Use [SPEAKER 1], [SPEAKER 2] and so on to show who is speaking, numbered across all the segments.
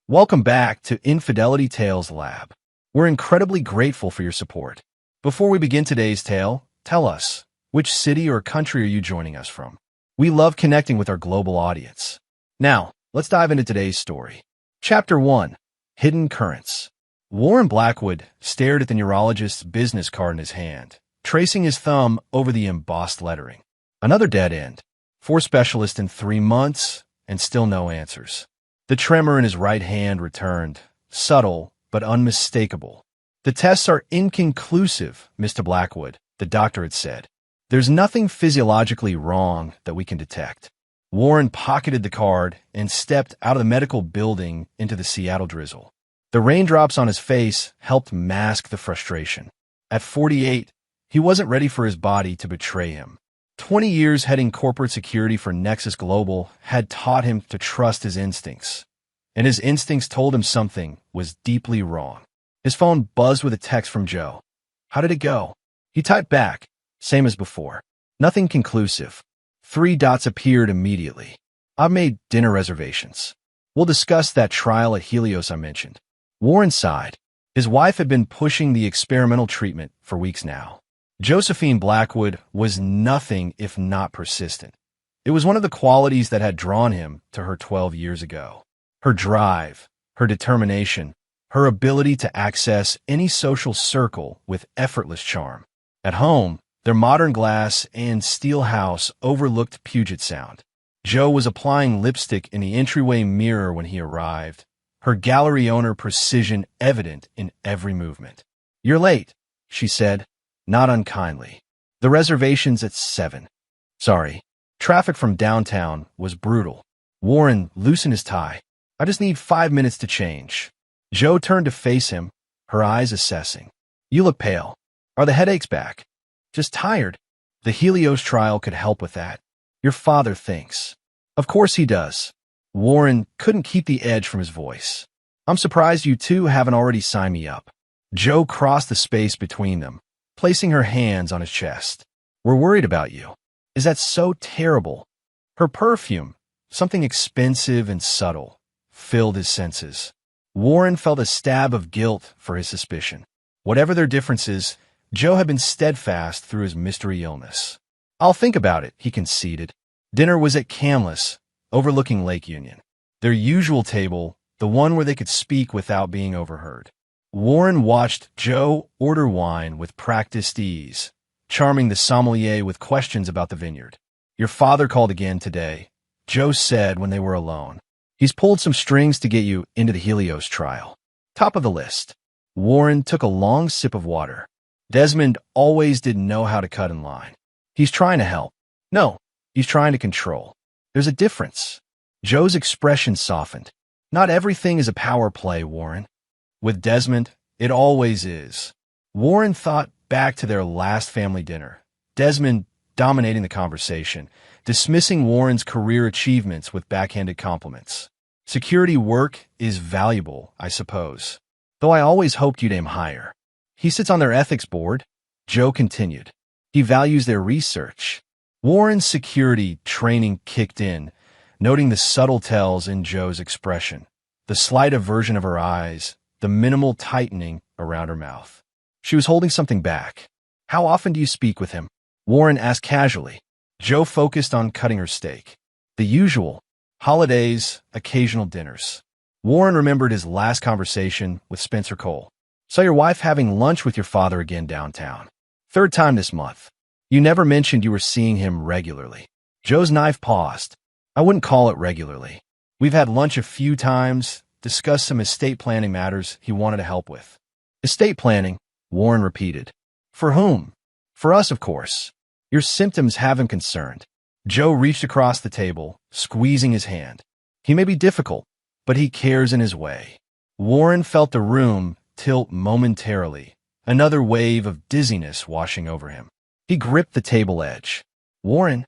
[SPEAKER 1] Welcome back to Infidelity Tales Lab. We're incredibly grateful for your support. Before we begin today's tale, tell us, which city or country are you joining us from? We love connecting with our global audience. Now, let's dive into today's story. Chapter 1. Hidden Currents. Warren Blackwood stared at the neurologist's business card in his hand, tracing his thumb over the embossed lettering. Another dead end. 4 specialists in 3 months, and still no answers. The tremor in his right hand returned, subtle but unmistakable. The tests are inconclusive, Mr. Blackwood, the doctor had said. There's nothing physiologically wrong that we can detect. Warren pocketed the card and stepped out of the medical building into the Seattle drizzle. The raindrops on his face helped mask the frustration. At 48, he wasn't ready for his body to betray him. 20 years heading corporate security for Nexus Global had taught him to trust his instincts. And his instincts told him something was deeply wrong. His phone buzzed with a text from Joe. How did it go? He typed back, same as before. Nothing conclusive. 3 dots appeared immediately. I've made dinner reservations. We'll discuss that trial at Helios I mentioned. Warren sighed. His wife had been pushing the experimental treatment for weeks now. Josephine Blackwood was nothing if not persistent. It was one of the qualities that had drawn him to her 12 years ago. Her drive, her determination, her ability to access any social circle with effortless charm. At home, their modern glass and steel house overlooked Puget Sound. Joe was applying lipstick in the entryway mirror when he arrived, her gallery owner precision evident in every movement. You're late, she said. Not unkindly. The reservation's at 7. Sorry. Traffic from downtown was brutal. Warren loosened his tie. I just need 5 minutes to change. Joe turned to face him, her eyes assessing. You look pale. Are the headaches back? Just tired. The Helios trial could help with that. Your father thinks. Of course he does. Warren couldn't keep the edge from his voice. I'm surprised you two haven't already signed me up. Joe crossed the space between them, placing her hands on his chest. We're worried about you. Is that so terrible? Her perfume, something expensive and subtle, filled his senses. Warren felt a stab of guilt for his suspicion. Whatever their differences, Joe had been steadfast through his mystery illness. I'll think about it, he conceded. Dinner was at Camless, overlooking Lake Union. Their usual table, the one where they could speak without being overheard. Warren watched Joe order wine with practiced ease, charming the sommelier with questions about the vineyard. Your father called again today, Joe said when they were alone. He's pulled some strings to get you into the Helios trial. Top of the list. Warren took a long sip of water. Desmond always didn't know how to cut in line. He's trying to help. No, he's trying to control. There's a difference. Joe's expression softened. Not everything is a power play, Warren. With Desmond, it always is. Warren thought back to their last family dinner. Desmond dominating the conversation, dismissing Warren's career achievements with backhanded compliments. Security work is valuable, I suppose. Though I always hoped you'd aim higher. He sits on their ethics board, Joe continued. He values their research. Warren's security training kicked in, noting the subtle tells in Joe's expression, the slight aversion of her eyes, the minimal tightening around her mouth. She was holding something back. How often do you speak with him? Warren asked casually. Joe focused on cutting her steak. The usual. Holidays, occasional dinners. Warren remembered his last conversation with Spencer Cole. Saw your wife having lunch with your father again downtown. 3rd time this month. You never mentioned you were seeing him regularly. Joe's knife paused. I wouldn't call it regularly. We've had lunch a few times, discussed some estate planning matters he wanted to help with. Estate planning, Warren repeated. For whom? For us, of course. Your symptoms have him concerned. Joe reached across the table, squeezing his hand. He may be difficult, but he cares in his way. Warren felt the room tilt momentarily, another wave of dizziness washing over him. He gripped the table edge. Warren?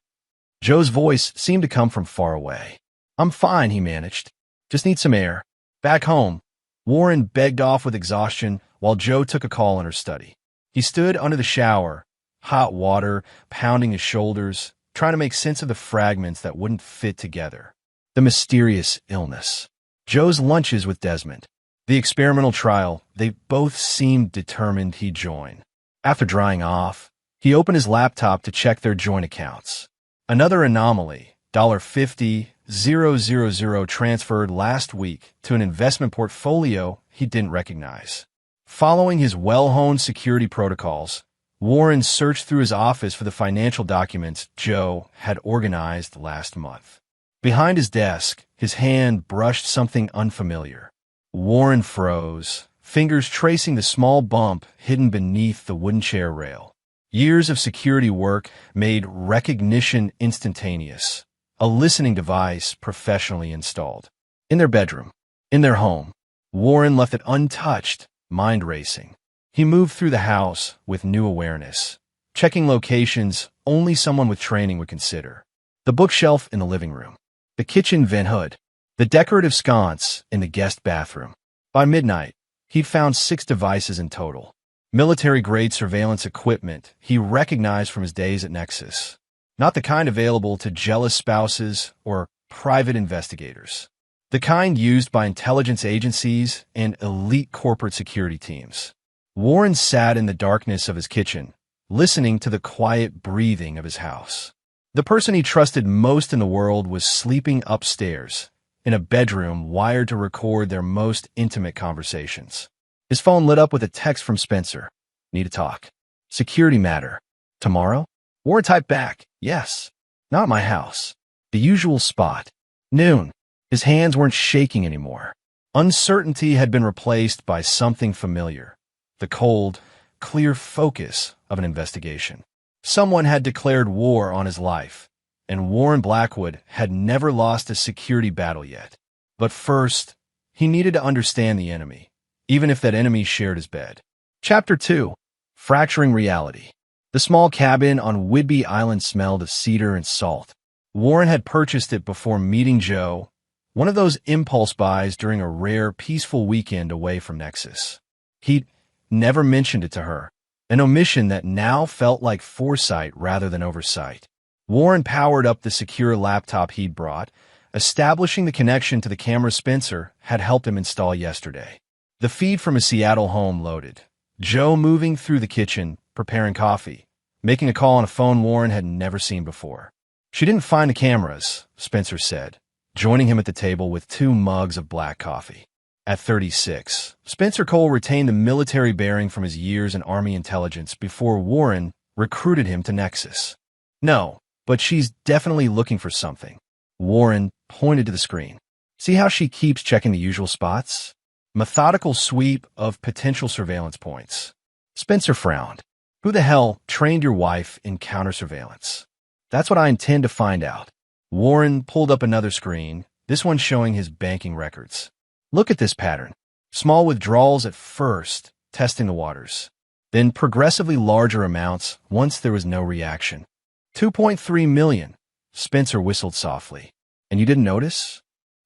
[SPEAKER 1] Joe's voice seemed to come from far away. I'm fine, he managed. Just need some air. Back home. Warren begged off with exhaustion while Joe took a call in her study. He stood under the shower, hot water pounding his shoulders, trying to make sense of the fragments that wouldn't fit together. The mysterious illness. Joe's lunches with Desmond. The experimental trial, they both seemed determined he'd join. After drying off, he opened his laptop to check their joint accounts. Another anomaly, $50,000 transferred last week to an investment portfolio he didn't recognize. Following his well-honed security protocols, Warren searched through his office for the financial documents Joe had organized last month. Behind his desk, his hand brushed something unfamiliar. Warren froze, fingers tracing the small bump hidden beneath the wooden chair rail. Years of security work made recognition instantaneous, a listening device professionally installed. In their bedroom, in their home, Warren left it untouched, mind racing. He moved through the house with new awareness, checking locations only someone with training would consider. The bookshelf in the living room, the kitchen vent hood, the decorative sconce in the guest bathroom. By midnight, he'd found 6 devices in total. Military-grade surveillance equipment he recognized from his days at Nexus. Not the kind available to jealous spouses or private investigators. The kind used by intelligence agencies and elite corporate security teams. Warren sat in the darkness of his kitchen, listening to the quiet breathing of his house. The person he trusted most in the world was sleeping upstairs, in a bedroom wired to record their most intimate conversations. His phone lit up with a text from Spencer. Need to talk. Security matter. Tomorrow? Warren typed back. Yes. Not my house. The usual spot. Noon. His hands weren't shaking anymore. Uncertainty had been replaced by something familiar. The cold, clear focus of an investigation. Someone had declared war on his life, and Warren Blackwood had never lost a security battle yet. But first, he needed to understand the enemy, even if that enemy shared his bed. Chapter 2. Fracturing Reality. The small cabin on Whidbey Island smelled of cedar and salt. Warren had purchased it before meeting Joe, one of those impulse buys during a rare, peaceful weekend away from Nexus. He'd never mentioned it to her, an omission that now felt like foresight rather than oversight. Warren powered up the secure laptop he'd brought, establishing the connection to the camera Spencer had helped him install yesterday. The feed from his Seattle home loaded. Joe moving through the kitchen, preparing coffee, making a call on a phone Warren had never seen before. She didn't find the cameras, Spencer said, joining him at the table with 2 mugs of black coffee. At 36, Spencer Cole retained the military bearing from his years in Army intelligence before Warren recruited him to Nexus. No, but she's definitely looking for something. Warren pointed to the screen. See how she keeps checking the usual spots? Methodical sweep of potential surveillance points. Spencer frowned. Who the hell trained your wife in counter-surveillance? That's what I intend to find out. Warren pulled up another screen, this one showing his banking records. Look at this pattern. Small withdrawals at first, testing the waters. Then progressively larger amounts once there was no reaction. 2.3 million. Spencer whistled softly. And you didn't notice?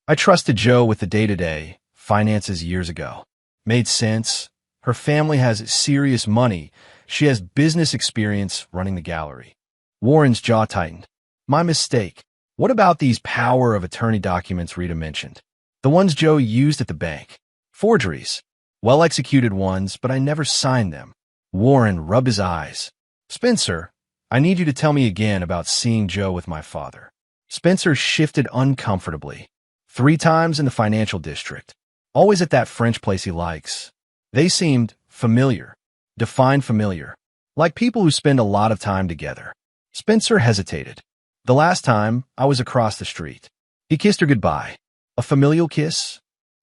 [SPEAKER 1] I trusted Joe with the day-to-day finances years ago. Made sense. Her family has serious money. She has business experience running the gallery. Warren's jaw tightened. My mistake. What about these power of attorney documents Rita mentioned? The ones Joe used at the bank. Forgeries. Well-executed ones, but I never signed them. Warren rubbed his eyes. Spencer, I need you to tell me again about seeing Joe with my father. Spencer shifted uncomfortably. 3 times in the financial district. Always at that French place he likes. They seemed familiar. Define familiar. Like people who spend a lot of time together. Spencer hesitated. The last time, I was across the street. He kissed her goodbye. A familial kiss?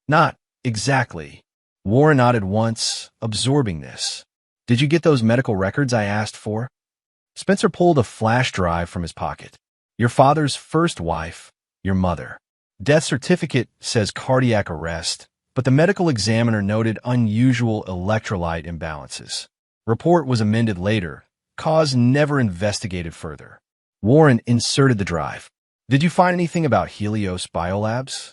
[SPEAKER 1] Not exactly. Warren nodded once, absorbing this. Did you get those medical records I asked for? Spencer pulled a flash drive from his pocket. Your father's first wife, your mother. Death certificate says cardiac arrest, but the medical examiner noted unusual electrolyte imbalances. Report was amended later. Cause never investigated further. Warren inserted the drive. Did you find anything about Helios Biolabs?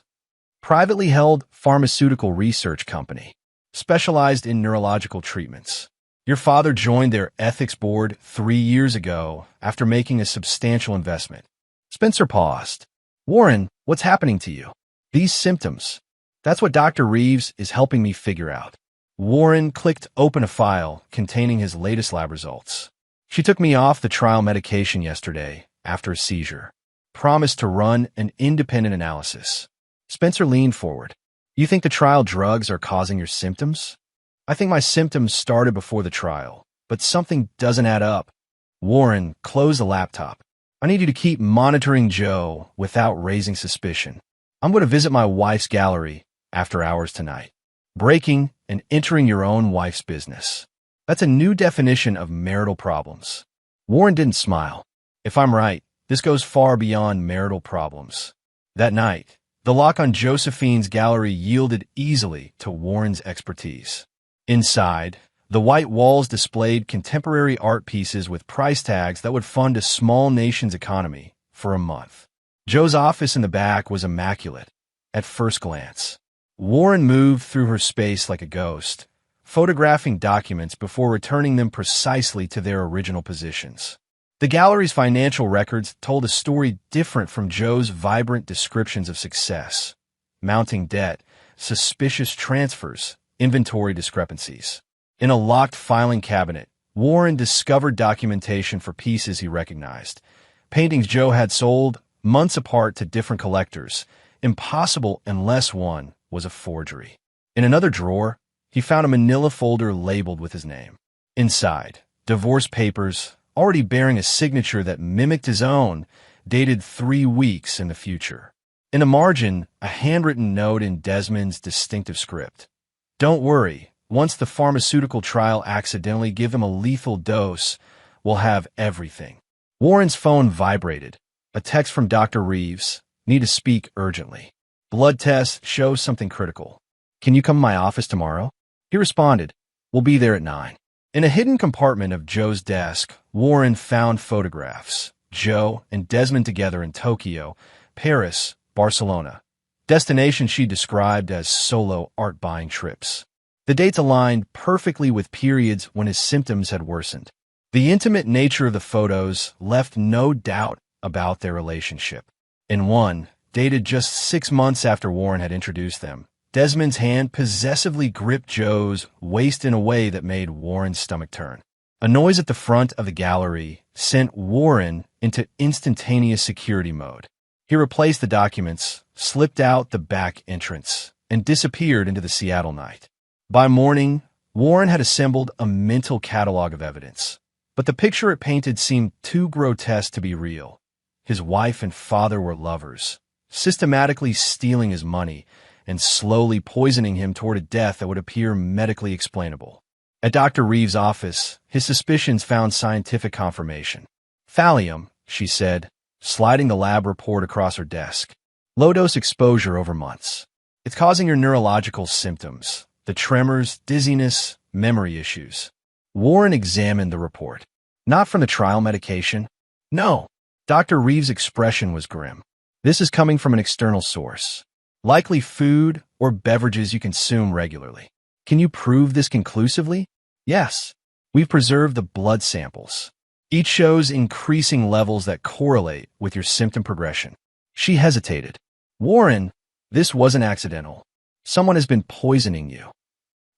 [SPEAKER 1] Privately held pharmaceutical research company, specialized in neurological treatments. Your father joined their ethics board 3 years ago after making a substantial investment. Spencer paused. Warren, what's happening to you? These symptoms. That's what Dr. Reeves is helping me figure out. Warren clicked open a file containing his latest lab results. She took me off the trial medication yesterday after a seizure. Promised to run an independent analysis. Spencer leaned forward. You think the trial drugs are causing your symptoms? I think my symptoms started before the trial, but something doesn't add up. Warren closed the laptop. I need you to keep monitoring Joe without raising suspicion. I'm going to visit my wife's gallery after hours tonight. Breaking and entering your own wife's business. That's a new definition of marital problems. Warren didn't smile. If I'm right, this goes far beyond marital problems. That night, the lock on Josephine's gallery yielded easily to Warren's expertise. Inside, the white walls displayed contemporary art pieces with price tags that would fund a small nation's economy for a month. Joe's office in the back was immaculate at first glance. Warren moved through her space like a ghost, photographing documents before returning them precisely to their original positions. The gallery's financial records told a story different from Joe's vibrant descriptions of success: mounting debt, suspicious transfers, inventory discrepancies. In a locked filing cabinet, Warren discovered documentation for pieces he recognized. Paintings Joe had sold months apart to different collectors, impossible unless one was a forgery. In another drawer, he found a manila folder labeled with his name. Inside, divorce papers, already bearing a signature that mimicked his own, dated 3 weeks in the future. In the margin, a handwritten note in Desmond's distinctive script. Don't worry, once the pharmaceutical trial accidentally give him a lethal dose, we'll have everything. Warren's phone vibrated. A text from Dr. Reeves. Need to speak urgently. Blood tests show something critical. Can you come to my office tomorrow? He responded, we'll be there at 9. In a hidden compartment of Joe's desk, Warren found photographs. Joe and Desmond together in Tokyo, Paris, Barcelona. Destinations she described as solo art-buying trips. The dates aligned perfectly with periods when his symptoms had worsened. The intimate nature of the photos left no doubt about their relationship. In one, dated just 6 months after Warren had introduced them, Desmond's hand possessively gripped Joe's waist in a way that made Warren's stomach turn. A noise at the front of the gallery sent Warren into instantaneous security mode. He replaced the documents, slipped out the back entrance, and disappeared into the Seattle night. By morning, Warren had assembled a mental catalog of evidence, but the picture it painted seemed too grotesque to be real. His wife and father were lovers, systematically stealing his money and slowly poisoning him toward a death that would appear medically explainable. At Dr. Reeves' office, his suspicions found scientific confirmation. Thallium, she said, sliding the lab report across her desk. Low-dose exposure over months. It's causing your neurological symptoms, the tremors, dizziness, memory issues. Warren examined the report. Not from the trial medication. No. Dr. Reeves' expression was grim. This is coming from an external source. Likely food or beverages you consume regularly. Can you prove this conclusively? Yes. We've preserved the blood samples. Each shows increasing levels that correlate with your symptom progression. She hesitated. Warren, this wasn't accidental. Someone has been poisoning you.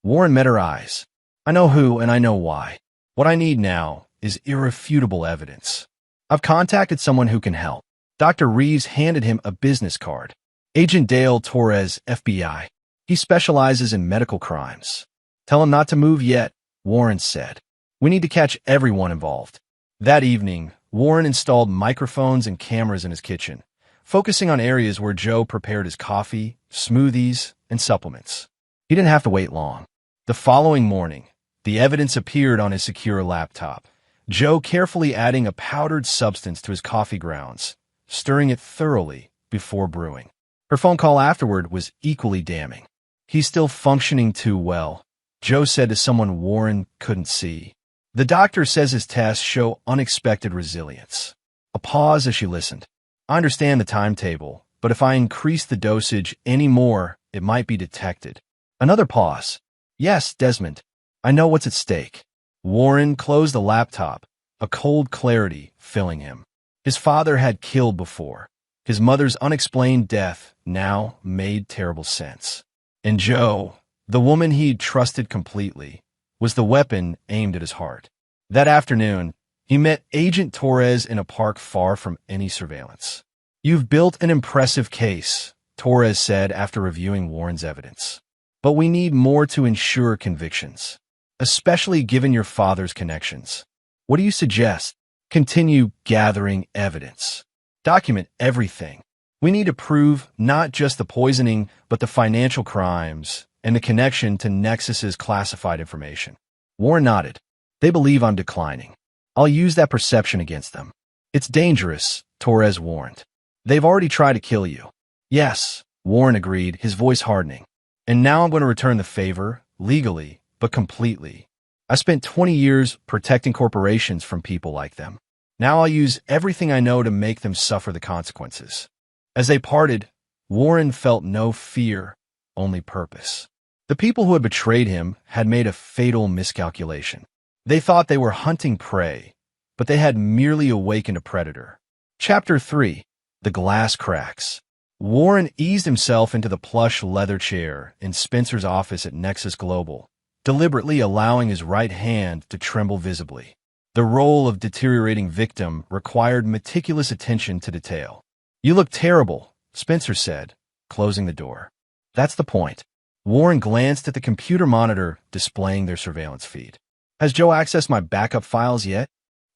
[SPEAKER 1] Warren met her eyes. I know who and I know why. What I need now is irrefutable evidence. I've contacted someone who can help. Dr. Reeves handed him a business card. Agent Dale Torres, FBI. He specializes in medical crimes. Tell him not to move yet, Warren said. We need to catch everyone involved. That evening, Warren installed microphones and cameras in his kitchen, focusing on areas where Joe prepared his coffee, smoothies, and supplements. He didn't have to wait long. The following morning, the evidence appeared on his secure laptop. Joe carefully adding a powdered substance to his coffee grounds, stirring it thoroughly before brewing. Her phone call afterward was equally damning. He's still functioning too well, Joe said to someone Warren couldn't see. The doctor says his tests show unexpected resilience. A pause as she listened. I understand the timetable, but if I increase the dosage any more, it might be detected. Another pause. Yes, Desmond. I know what's at stake. Warren closed the laptop, a cold clarity filling him. His father had killed before. His mother's unexplained death now made terrible sense. And Joe, the woman he'd trusted completely, was the weapon aimed at his heart. That afternoon, he met Agent Torres in a park far from any surveillance. "You've built an impressive case," Torres said after reviewing Warren's evidence. "But we need more to ensure convictions, especially given your father's connections. What do you suggest?" "Continue gathering evidence. Document everything. We need to prove not just the poisoning, but the financial crimes and the connection to Nexus's classified information." Warren nodded. "They believe I'm declining. I'll use that perception against them." "It's dangerous," Torres warned. "They've already tried to kill you." "Yes," Warren agreed, his voice hardening. "And now I'm going to return the favor, legally, but completely. I spent 20 years protecting corporations from people like them. Now I'll use everything I know to make them suffer the consequences." As they parted, Warren felt no fear, only purpose. The people who had betrayed him had made a fatal miscalculation. They thought they were hunting prey, but they had merely awakened a predator. Chapter 3. The Glass Cracks. Warren eased himself into the plush leather chair in Spencer's office at Nexus Global, deliberately allowing his right hand to tremble visibly. The role of deteriorating victim required meticulous attention to detail. "You look terrible," Spencer said, closing the door. "That's the point." Warren glanced at the computer monitor displaying their surveillance feed. "Has Joe accessed my backup files yet?"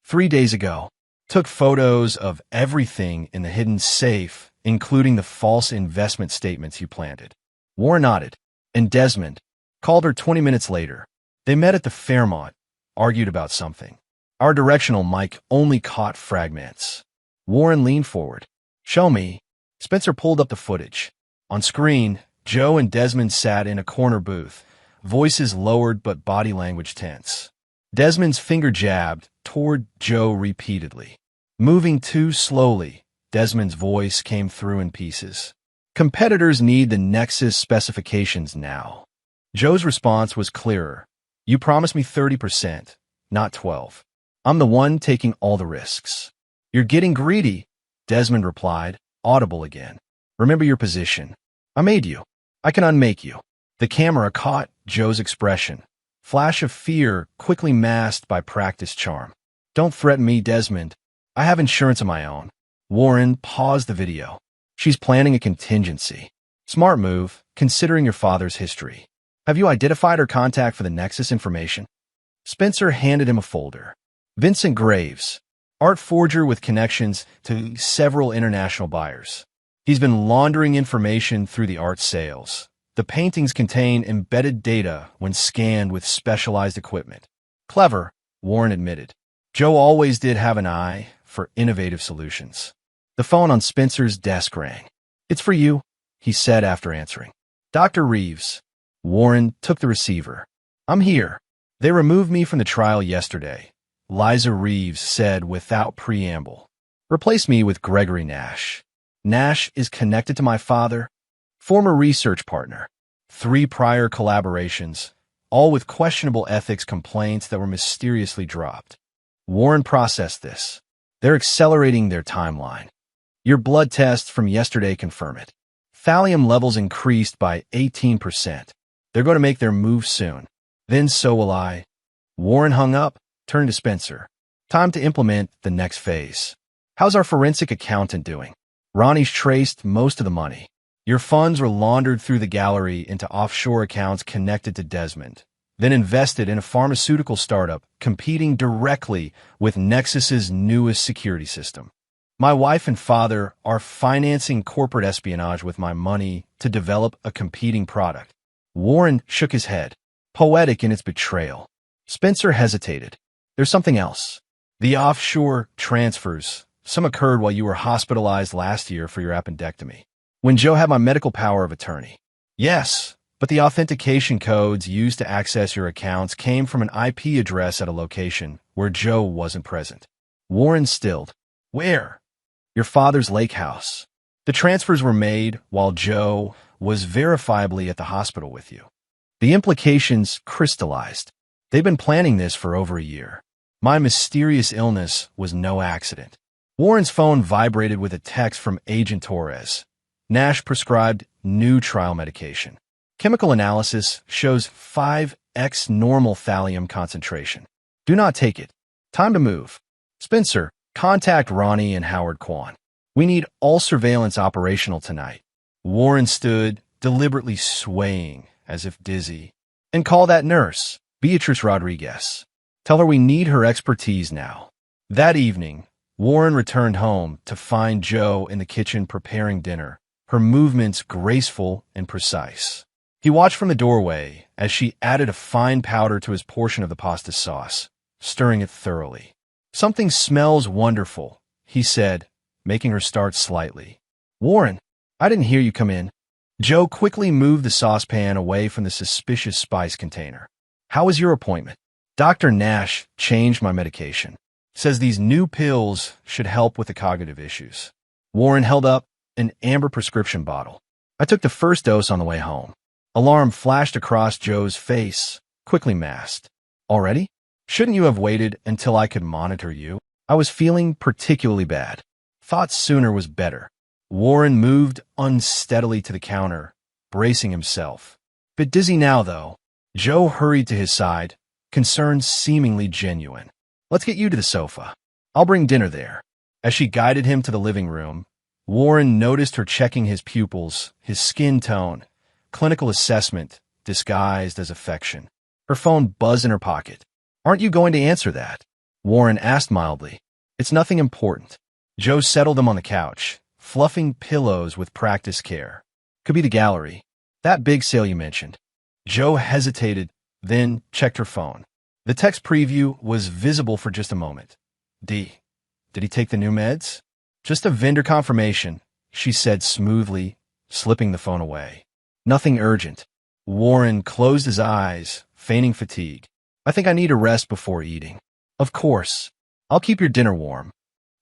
[SPEAKER 1] 3 days ago. Took photos of everything in the hidden safe, including the false investment statements you planted." Warren nodded. "And Desmond?" "Called her 20 minutes later. They met at the Fairmont, argued about something. Our directional mic only caught fragments." Warren leaned forward. "Show me." Spencer pulled up the footage. On screen, Joe and Desmond sat in a corner booth, voices lowered but body language tense. Desmond's finger jabbed toward Joe repeatedly. Moving too slowly, Desmond's voice came through in pieces. "Competitors need the Nexus specifications now." Joe's response was clearer. "You promised me 30%, not 12. I'm the one taking all the risks." "You're getting greedy," Desmond replied, audible again. "Remember your position. I made you. I can unmake you." The camera caught Joe's expression, flash of fear quickly masked by practiced charm. "Don't threaten me, Desmond. I have insurance of my own." Warren paused the video. "She's planning a contingency. Smart move, considering your father's history. Have you identified her contact for the Nexus information?" Spencer handed him a folder. "Vincent Graves, art forger with connections to several international buyers. He's been laundering information through the art sales. The paintings contain embedded data when scanned with specialized equipment." "Clever," Warren admitted. Joe always did have an eye for innovative solutions. The phone on Spencer's desk rang. "It's for you," he said after answering. "Dr. Reeves." Warren took the receiver. "I'm here. They removed me from the trial yesterday," Liza Reeves said without preamble. "Replace me with Gregory Nash. Nash is connected to my father, former research partner. 3 prior collaborations, all with questionable ethics complaints that were mysteriously dropped." Warren processed this. "They're accelerating their timeline. Your blood tests from yesterday confirm it. Thallium levels increased by 18%. They're going to make their move soon. Then so will I." Warren hung up, turned to Spencer. "Time to implement the next phase. How's our forensic accountant doing?" "Ronnie's traced most of the money. Your funds were laundered through the gallery into offshore accounts connected to Desmond, then invested in a pharmaceutical startup competing directly with Nexus's newest security system. My wife and father are financing corporate espionage with my money to develop a competing product." Warren shook his head, poetic in its betrayal. Spencer hesitated. "There's something else. The offshore transfers. Some occurred while you were hospitalized last year for your appendectomy. When Joe had my medical power of attorney." "Yes, but the authentication codes used to access your accounts came from an IP address at a location where Joe wasn't present." Warren stilled. "Where?" "Your father's lake house. The transfers were made while Joe was verifiably at the hospital with you." The implications crystallized. They've been planning this for over a year. My mysterious illness was no accident. Warren's phone vibrated with a text from Agent Torres. Nash prescribed new trial medication. Chemical analysis shows 5x normal thallium concentration. Do not take it. Time to move. Spencer, contact Ronnie and Howard Kwan. We need all surveillance operational tonight. Warren stood, deliberately swaying, as if dizzy. And call that nurse, Beatrice Rodriguez. Tell her we need her expertise now. That evening, Warren returned home to find Joe in the kitchen preparing dinner, her movements graceful and precise. He watched from the doorway as she added a fine powder to his portion of the pasta sauce, stirring it thoroughly. Something smells wonderful, he said, making her start slightly. Warren, I didn't hear you come in. Joe quickly moved the saucepan away from the suspicious spice container. How was your appointment? Dr. Nash changed my medication. Says these new pills should help with the cognitive issues. Warren held up an amber prescription bottle. I took the first dose on the way home. Alarm flashed across Joe's face, quickly masked. Already? Shouldn't you have waited until I could monitor you? I was feeling particularly bad. Thought sooner was better. Warren moved unsteadily to the counter, bracing himself. Bit dizzy now, though. Joe hurried to his side, concern seemingly genuine. Let's get you to the sofa. I'll bring dinner there. As she guided him to the living room, Warren noticed her checking his pupils, his skin tone, clinical assessment disguised as affection. Her phone buzzed in her pocket. Aren't you going to answer that? Warren asked mildly. It's nothing important. Joe settled them on the couch, fluffing pillows with practiced care. Could be the gallery. That big sale you mentioned. Joe hesitated, then checked her phone. The text preview was visible for just a moment. Did he take the new meds? Just a vendor confirmation, she said smoothly, slipping the phone away. Nothing urgent. Warren closed his eyes, feigning fatigue. I think I need a rest before eating. Of course. I'll keep your dinner warm.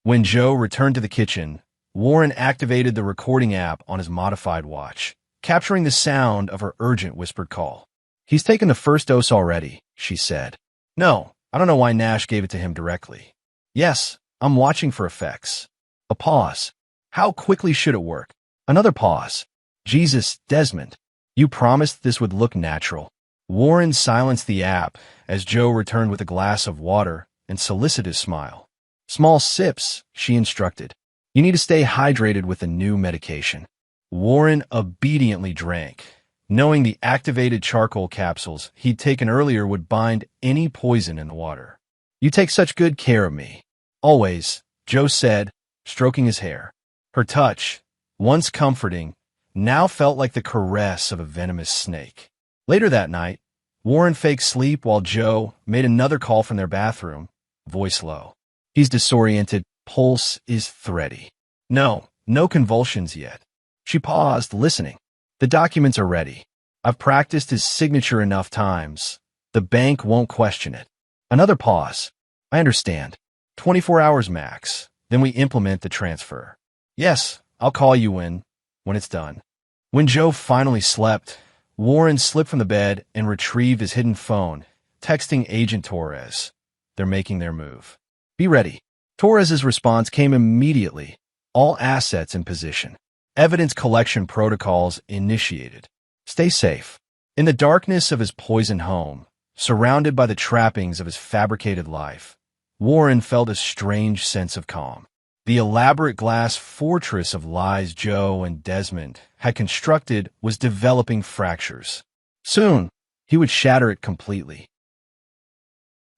[SPEAKER 1] When Joe returned to the kitchen, Warren activated the recording app on his modified watch, capturing the sound of her urgent whispered call. He's taken the first dose already, she said. No, I don't know why Nash gave it to him directly. Yes, I'm watching for effects. A pause. How quickly should it work? Another pause. Jesus, Desmond. You promised this would look natural. Warren silenced the app as Joe returned with a glass of water and solicitous smile. Small sips, she instructed. You need to stay hydrated with the new medication. Warren obediently drank, knowing the activated charcoal capsules he'd taken earlier would bind any poison in the water. You take such good care of me. Always, Joe said, stroking his hair. Her touch, once comforting, now felt like the caress of a venomous snake. Later that night, Warren faked sleep while Joe made another call from their bathroom, voice low. He's disoriented, pulse is thready. No convulsions yet. She paused, listening. The documents are ready. I've practiced his signature enough times. The bank won't question it. Another pause. I understand. 24 hours max. Then we implement the transfer. Yes, I'll call you when it's done. When Joe finally slept, Warren slipped from the bed and retrieved his hidden phone, texting Agent Torres. They're making their move. Be ready. Torres's response came immediately. All assets in position. Evidence collection protocols initiated. Stay safe. In the darkness of his poisoned home, surrounded by the trappings of his fabricated life, Warren felt a strange sense of calm. The elaborate glass fortress of lies Joe and Desmond had constructed was developing fractures. Soon, he would shatter it completely.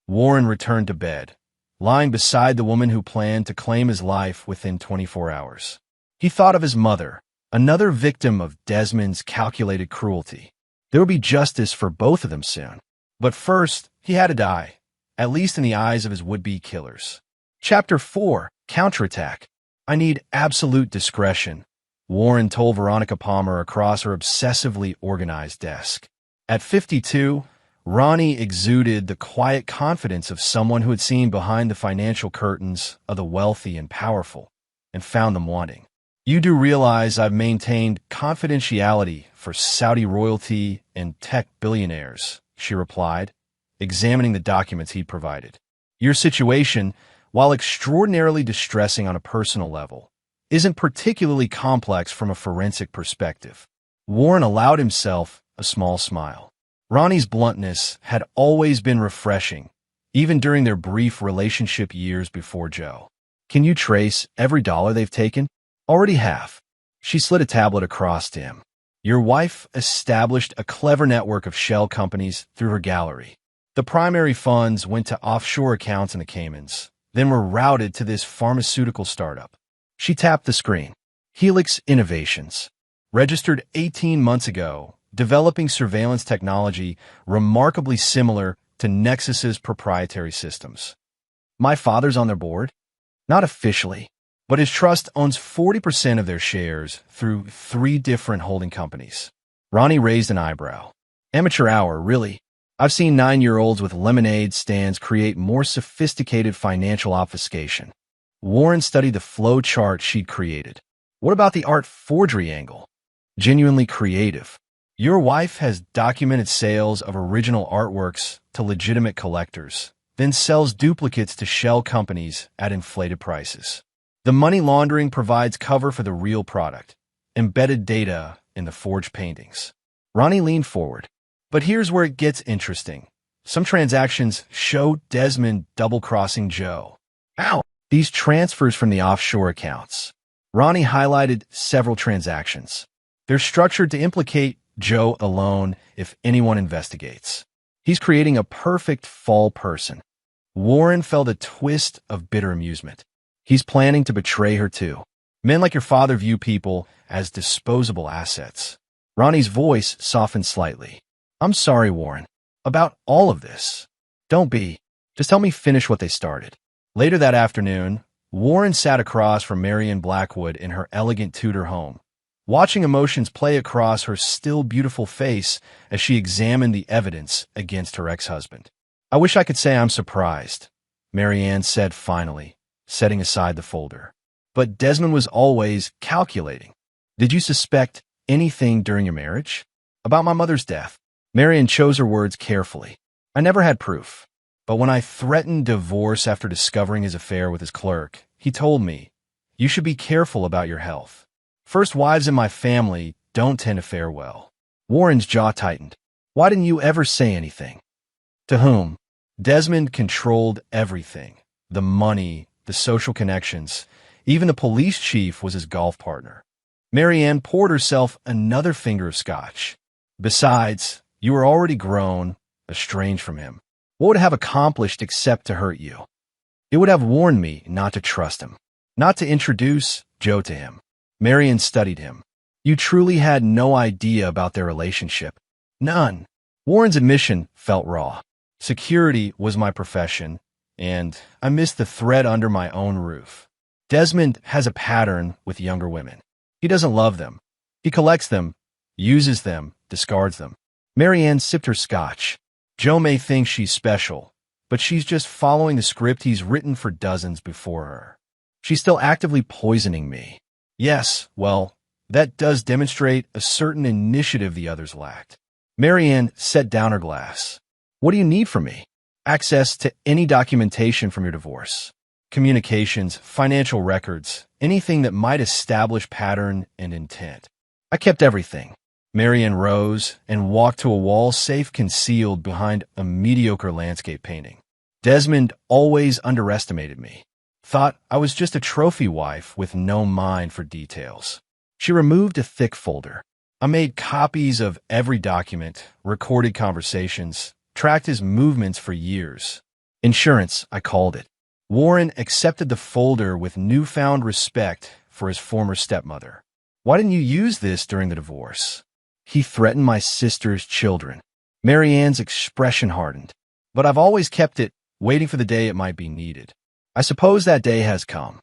[SPEAKER 1] Warren returned to bed, lying beside the woman who planned to claim his life within 24 hours. He thought of his mother, another victim of Desmond's calculated cruelty. There would be justice for both of them soon. But first, he had to die, at least in the eyes of his would-be killers. Chapter 4. Counterattack. I need absolute discretion, Warren told Veronica Palmer across her obsessively organized desk. At 52, Ronnie exuded the quiet confidence of someone who had seen behind the financial curtains of the wealthy and powerful and found them wanting. You do realize I've maintained confidentiality for Saudi royalty and tech billionaires, she replied, examining the documents he'd provided. Your situation, while extraordinarily distressing on a personal level, isn't particularly complex from a forensic perspective. Warren allowed himself a small smile. Ronnie's bluntness had always been refreshing, even during their brief relationship years before Joe. Can you trace every dollar they've taken? Already have. She slid a tablet across to him. Your wife established a clever network of shell companies through her gallery. The primary funds went to offshore accounts in the Caymans, then were routed to this pharmaceutical startup. She tapped the screen. Helix Innovations. Registered 18 months ago, developing surveillance technology remarkably similar to Nexus's proprietary systems. My father's on their board? Not officially, but his trust owns 40% of their shares through 3 different holding companies. Ronnie raised an eyebrow. Amateur hour, really? I've seen 9-year-olds with lemonade stands create more sophisticated financial obfuscation. Warren studied the flow chart she'd created. What about the art forgery angle? Genuinely creative. Your wife has documented sales of original artworks to legitimate collectors, then sells duplicates to shell companies at inflated prices. The money laundering provides cover for the real product, embedded data in the forged paintings. Ronnie leaned forward. But here's where it gets interesting. Some transactions show Desmond double-crossing Joe. Ow! These transfers from the offshore accounts. Ronnie highlighted several transactions. They're structured to implicate Joe alone if anyone investigates. He's creating a perfect fall person. Warren felt a twist of bitter amusement. He's planning to betray her too. Men like your father view people as disposable assets. Ronnie's voice softened slightly. I'm sorry, Warren, about all of this. Don't be. Just help me finish what they started. Later that afternoon, Warren sat across from Marian Blackwood in her elegant Tudor home, watching emotions play across her still beautiful face as she examined the evidence against her ex-husband. I wish I could say I'm surprised, Marianne said finally, setting aside the folder. But Desmond was always calculating. Did you suspect anything during your marriage? About my mother's death? Marian chose her words carefully. I never had proof. But when I threatened divorce after discovering his affair with his clerk, he told me, you should be careful about your health. First wives in my family don't tend to fare well. Warren's jaw tightened. Why didn't you ever say anything? To whom? Desmond controlled everything. The money, the social connections. Even the police chief was his golf partner. Marianne poured herself another finger of scotch. Besides, you were already grown, estranged from him. What would it have accomplished except to hurt you? It would have warned me not to trust him, not to introduce Joe to him. Marian studied him. You truly had no idea about their relationship. None. Warren's admission felt raw. Security was my profession, and I missed the thread under my own roof. Desmond has a pattern with younger women. He doesn't love them. He collects them, uses them, discards them. Marianne sipped her scotch. Joe may think she's special, but she's just following the script he's written for dozens before her. She's still actively poisoning me. Yes, well, that does demonstrate a certain initiative the others lacked. Marianne set down her glass. What do you need from me? Access to any documentation from your divorce. Communications, financial records, anything that might establish pattern and intent. I kept everything. Marianne rose and walked to a wall safe concealed behind a mediocre landscape painting. Desmond always underestimated me. Thought I was just a trophy wife with no mind for details. She removed a thick folder. I made copies of every document, recorded conversations, tracked his movements for years. Insurance, I called it. Warren accepted the folder with newfound respect for his former stepmother. Why didn't you use this during the divorce? He threatened my sister's children. Marianne's expression hardened. But I've always kept it, waiting for the day it might be needed. I suppose that day has come.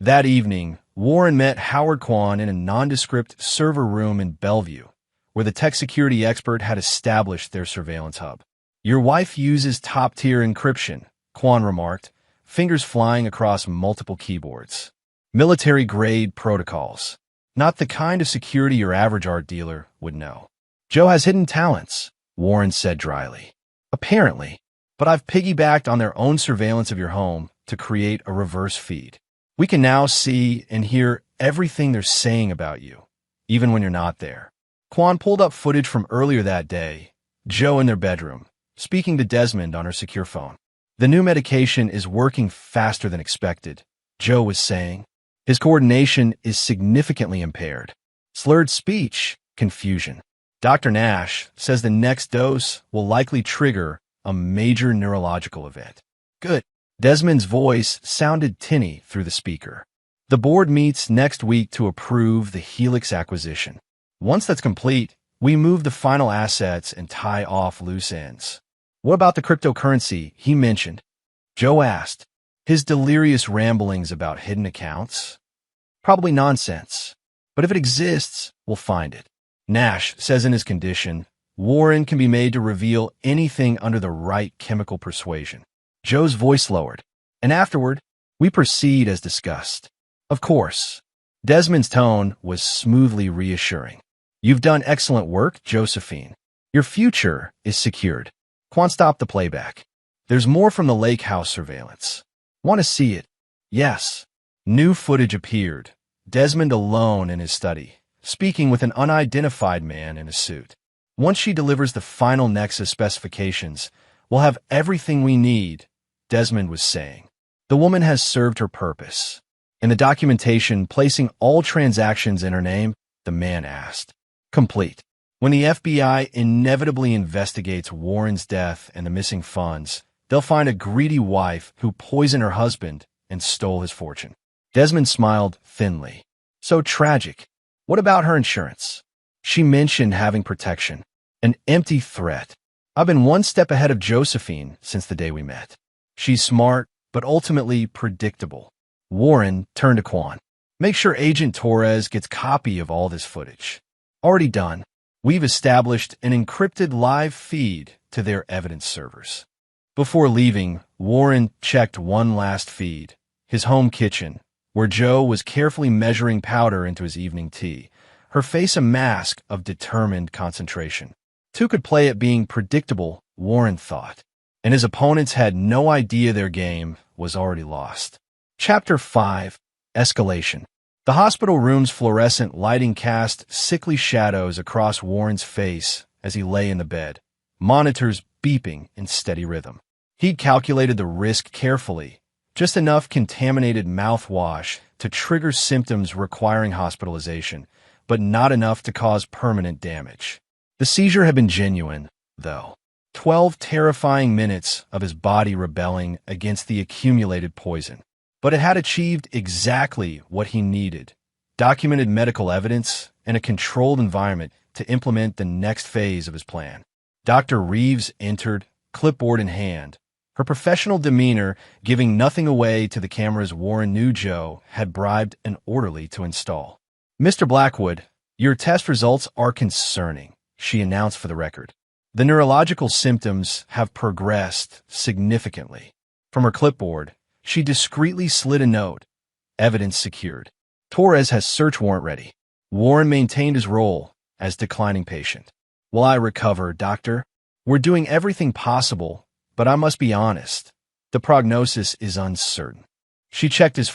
[SPEAKER 1] That evening, Warren met Howard Kwan in a nondescript server room in Bellevue, where the tech security expert had established their surveillance hub. Your wife uses top-tier encryption, Kwan remarked, fingers flying across multiple keyboards. Military-grade protocols. Not the kind of security your average art dealer would know. Joe has hidden talents, Warren said dryly. Apparently, but I've piggybacked on their own surveillance of your home to create a reverse feed. We can now see and hear everything they're saying about you, even when you're not there. Quan pulled up footage from earlier that day, Joe in their bedroom, speaking to Desmond on her secure phone. The new medication is working faster than expected, Joe was saying. His coordination is significantly impaired. Slurred speech, confusion. Dr. Nash says the next dose will likely trigger a major neurological event. Good. Desmond's voice sounded tinny through the speaker. The board meets next week to approve the Helix acquisition. Once that's complete, we move the final assets and tie off loose ends. What about the cryptocurrency he mentioned? Joe asked. His delirious ramblings about hidden accounts? Probably nonsense. But if it exists, we'll find it. Nash says in his condition, Warren can be made to reveal anything under the right chemical persuasion. Joe's voice lowered. And afterward, we proceed as discussed. Of course. Desmond's tone was smoothly reassuring. You've done excellent work, Josephine. Your future is secured. Quan stopped the playback. There's more from the lake house surveillance. Want to see it? Yes. New footage appeared. Desmond alone in his study, speaking with an unidentified man in a suit. Once she delivers the final Nexus specifications, we'll have everything we need, Desmond was saying. The woman has served her purpose. In the documentation placing all transactions in her name, the man asked. Complete. When the FBI inevitably investigates Warren's death and the missing funds, they'll find a greedy wife who poisoned her husband and stole his fortune. Desmond smiled thinly. So tragic. What about her insurance? She mentioned having protection. An empty threat. I've been one step ahead of Josephine since the day we met. She's smart, but ultimately predictable. Warren turned to Quan. Make sure Agent Torres gets copy of all this footage. Already done. We've established an encrypted live feed to their evidence servers. Before leaving, Warren checked one last feed, his home kitchen, where Joe was carefully measuring powder into his evening tea, her face a mask of determined concentration. Two could play at being predictable, Warren thought, and his opponents had no idea their game was already lost. Chapter 5. Escalation. The hospital room's fluorescent lighting cast sickly shadows across Warren's face as he lay in the bed, monitors beeping in steady rhythm. He'd calculated the risk carefully, just enough contaminated mouthwash to trigger symptoms requiring hospitalization, but not enough to cause permanent damage. The seizure had been genuine, though. 12 terrifying minutes of his body rebelling against the accumulated poison. But it had achieved exactly what he needed, documented medical evidence and a controlled environment to implement the next phase of his plan. Dr. Reeves entered, clipboard in hand, her professional demeanor giving nothing away to the cameras Warren knew Joe had bribed an orderly to install. Mr. Blackwood, your test results are concerning, she announced for the record. The neurological symptoms have progressed significantly. From her clipboard, she discreetly slid a note. Evidence secured. Torres has search warrant ready. Warren maintained his role as declining patient. Will I recover, doctor? We're doing everything possible, but I must be honest. The prognosis is uncertain. She checked his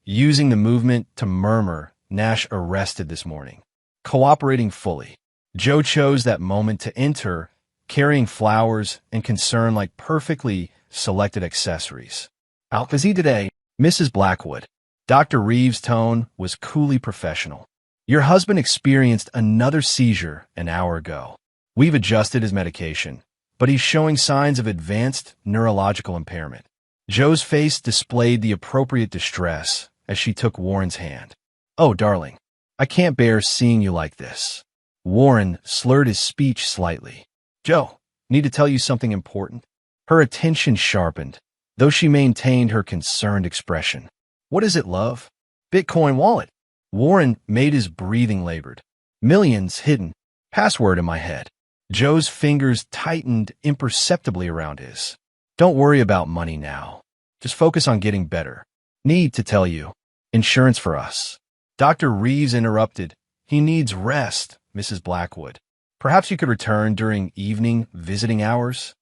[SPEAKER 1] using the movement to murmur, Nash arrested this morning. Cooperating fully. Joe chose that moment to enter, carrying flowers and concern like perfectly selected accessories. How busy today, Mrs. Blackwood? Dr. Reeves' tone was coolly professional. Your husband experienced another seizure an hour ago. We've adjusted his medication, but he's showing signs of advanced neurological impairment. Joe's face displayed the appropriate distress as she took Warren's hand. Oh, darling, I can't bear seeing you like this. Warren slurred his speech slightly. Joe, need to tell you something important. Her attention sharpened, though she maintained her concerned expression. What is it, love? Bitcoin wallet. Warren made his breathing labored. Millions hidden. Password in my head. Joe's fingers tightened imperceptibly around his. Don't worry about money now. Just focus on getting better. Need to tell you. Insurance for us. Dr. Reeves interrupted. He needs rest, Mrs. Blackwood. Perhaps you could return during evening visiting hours?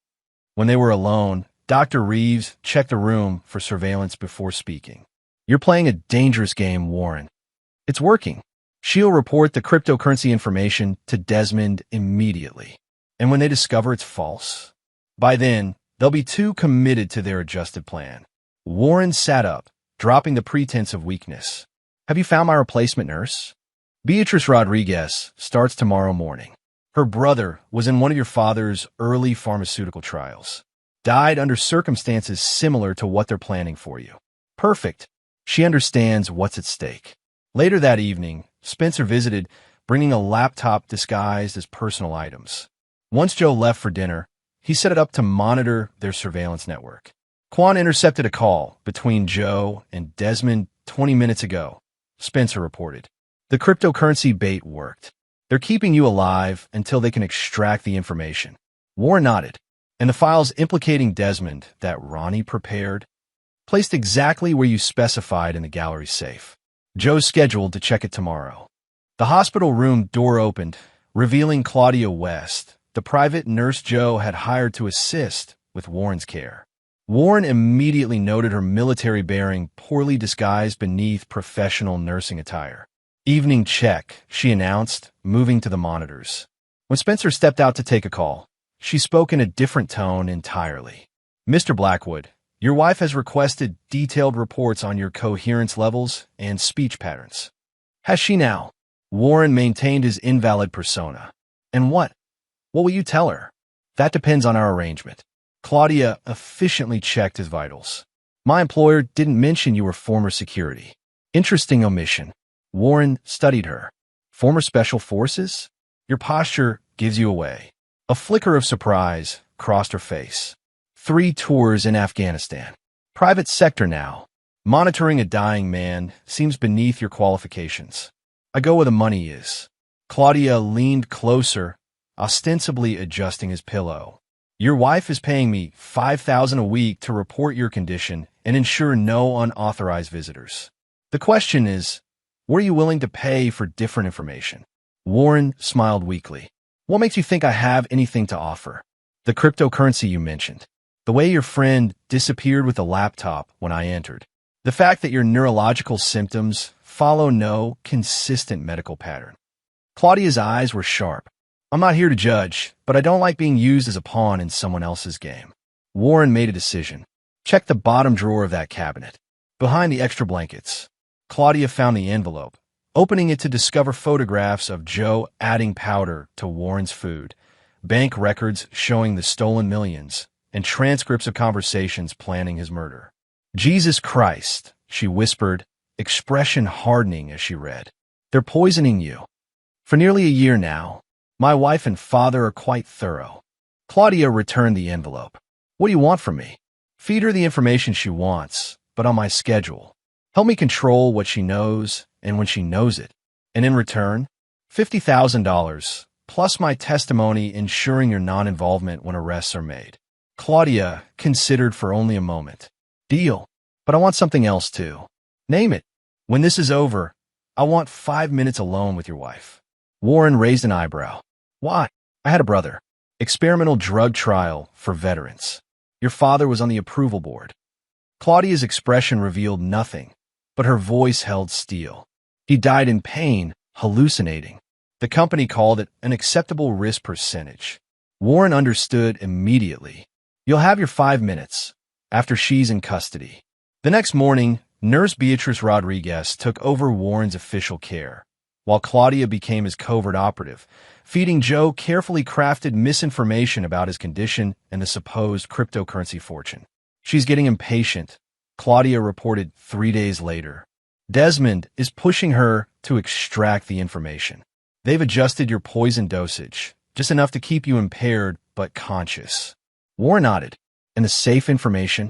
[SPEAKER 1] When they were alone, Dr. Reeves checked the room for surveillance before speaking. You're playing a dangerous game, Warren. It's working. She'll report the cryptocurrency information to Desmond immediately. And when they discover it's false, by then, they'll be too committed to their adjusted plan. Warren sat up, dropping the pretense of weakness. Have you found my replacement nurse? Beatrice Rodriguez starts tomorrow morning. Her brother was in one of your father's early pharmaceutical trials. Died under circumstances similar to what they're planning for you. Perfect. She understands what's at stake. Later that evening, Spencer visited, bringing a laptop disguised as personal items. Once Joe left for dinner, he set it up to monitor their surveillance network. Quan intercepted a call between Joe and Desmond 20 minutes ago, Spencer reported. The cryptocurrency bait worked. They're keeping you alive until they can extract the information. Warren nodded. And the files implicating Desmond that Ronnie prepared, placed exactly where you specified in the gallery safe. Joe's scheduled to check it tomorrow. The hospital room door opened, revealing Claudia West, the private nurse Joe had hired to assist with Warren's care. Warren immediately noted her military bearing poorly disguised beneath professional nursing attire. Evening check, she announced, moving to the monitors. When Spencer stepped out to take a call, she spoke in a different tone entirely. Mr. Blackwood, your wife has requested detailed reports on your coherence levels and speech patterns. Has she now? Warren maintained his invalid persona. And what? What will you tell her? That depends on our arrangement. Claudia efficiently checked his vitals. My employer didn't mention you were former security. Interesting omission. Warren studied her. Former special forces? Your posture gives you away. A flicker of surprise crossed her face. 3 tours in Afghanistan. Private sector now. Monitoring a dying man seems beneath your qualifications. I go where the money is. Claudia leaned closer, ostensibly adjusting his pillow. Your wife is paying me $5,000 a week to report your condition and ensure no unauthorized visitors. The question is, what are you willing to pay for different information? Warren smiled weakly. What makes you think I have anything to offer? The cryptocurrency you mentioned. The way your friend disappeared with the laptop when I entered. The fact that your neurological symptoms follow no consistent medical pattern. Claudia's eyes were sharp. I'm not here to judge, but I don't like being used as a pawn in someone else's game. Warren made a decision. Check the bottom drawer of that cabinet. Behind the extra blankets. Claudia found the envelope, opening it to discover photographs of Joe adding powder to Warren's food, bank records showing the stolen millions, and transcripts of conversations planning his murder. Jesus Christ, she whispered, expression hardening as she read. They're poisoning you. For nearly a year now, my wife and father are quite thorough. Claudia returned the envelope. What do you want from me? Feed her the information she wants, but on my schedule. Help me control what she knows and when she knows it. And in return, $50,000, plus my testimony ensuring your non-involvement when arrests are made. Claudia considered for only a moment. Deal. But I want something else too. Name it. When this is over, I want 5 minutes alone with your wife. Warren raised an eyebrow. Why? I had a brother. Experimental drug trial for veterans. Your father was on the approval board. Claudia's expression revealed nothing, but her voice held steel. He died in pain, hallucinating. The company called it an acceptable risk percentage. Warren understood immediately. You'll have your 5 minutes, after she's in custody. The next morning, Nurse Beatrice Rodriguez took over Warren's official care, while Claudia became his covert operative, feeding Joe carefully crafted misinformation about his condition and the supposed cryptocurrency fortune. She's getting impatient, Claudia reported 3 days later. Desmond is pushing her to extract the information. They've adjusted your poison dosage, just enough to keep you impaired but conscious. Warren nodded. And the safe information?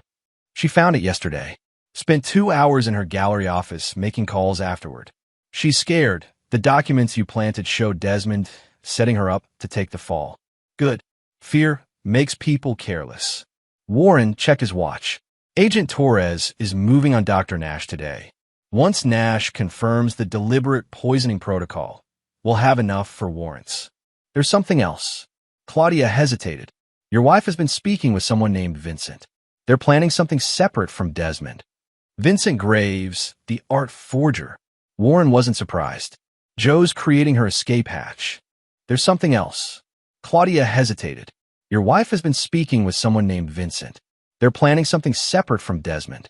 [SPEAKER 1] She found it yesterday. Spent 2 hours in her gallery office making calls afterward. She's scared. The documents you planted show Desmond setting her up to take the fall. Good. Fear makes people careless. Warren checked his watch. Agent Torres is moving on Dr. Nash today. Once Nash confirms the deliberate poisoning protocol, we'll have enough for warrants. There's something else. Claudia hesitated. Your wife has been speaking with someone named Vincent. They're planning something separate from Desmond. Vincent Graves, the art forger. Warren wasn't surprised. Joe's creating her escape hatch. There's something else. Claudia hesitated. Your wife has been speaking with someone named Vincent. They're planning something separate from Desmond.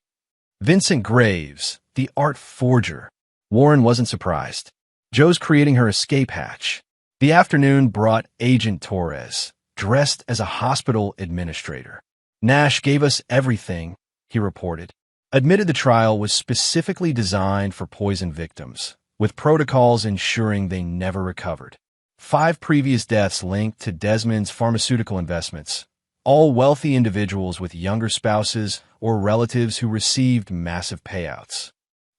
[SPEAKER 1] Vincent Graves, the art forger. Warren wasn't surprised. Joe's creating her escape hatch. The afternoon brought Agent Torres, dressed as a hospital administrator. Nash gave us everything, he reported. Admitted the trial was specifically designed for poison victims, with protocols ensuring they never recovered. 5 previous deaths linked to Desmond's pharmaceutical investments, all wealthy individuals with younger spouses or relatives who received massive payouts.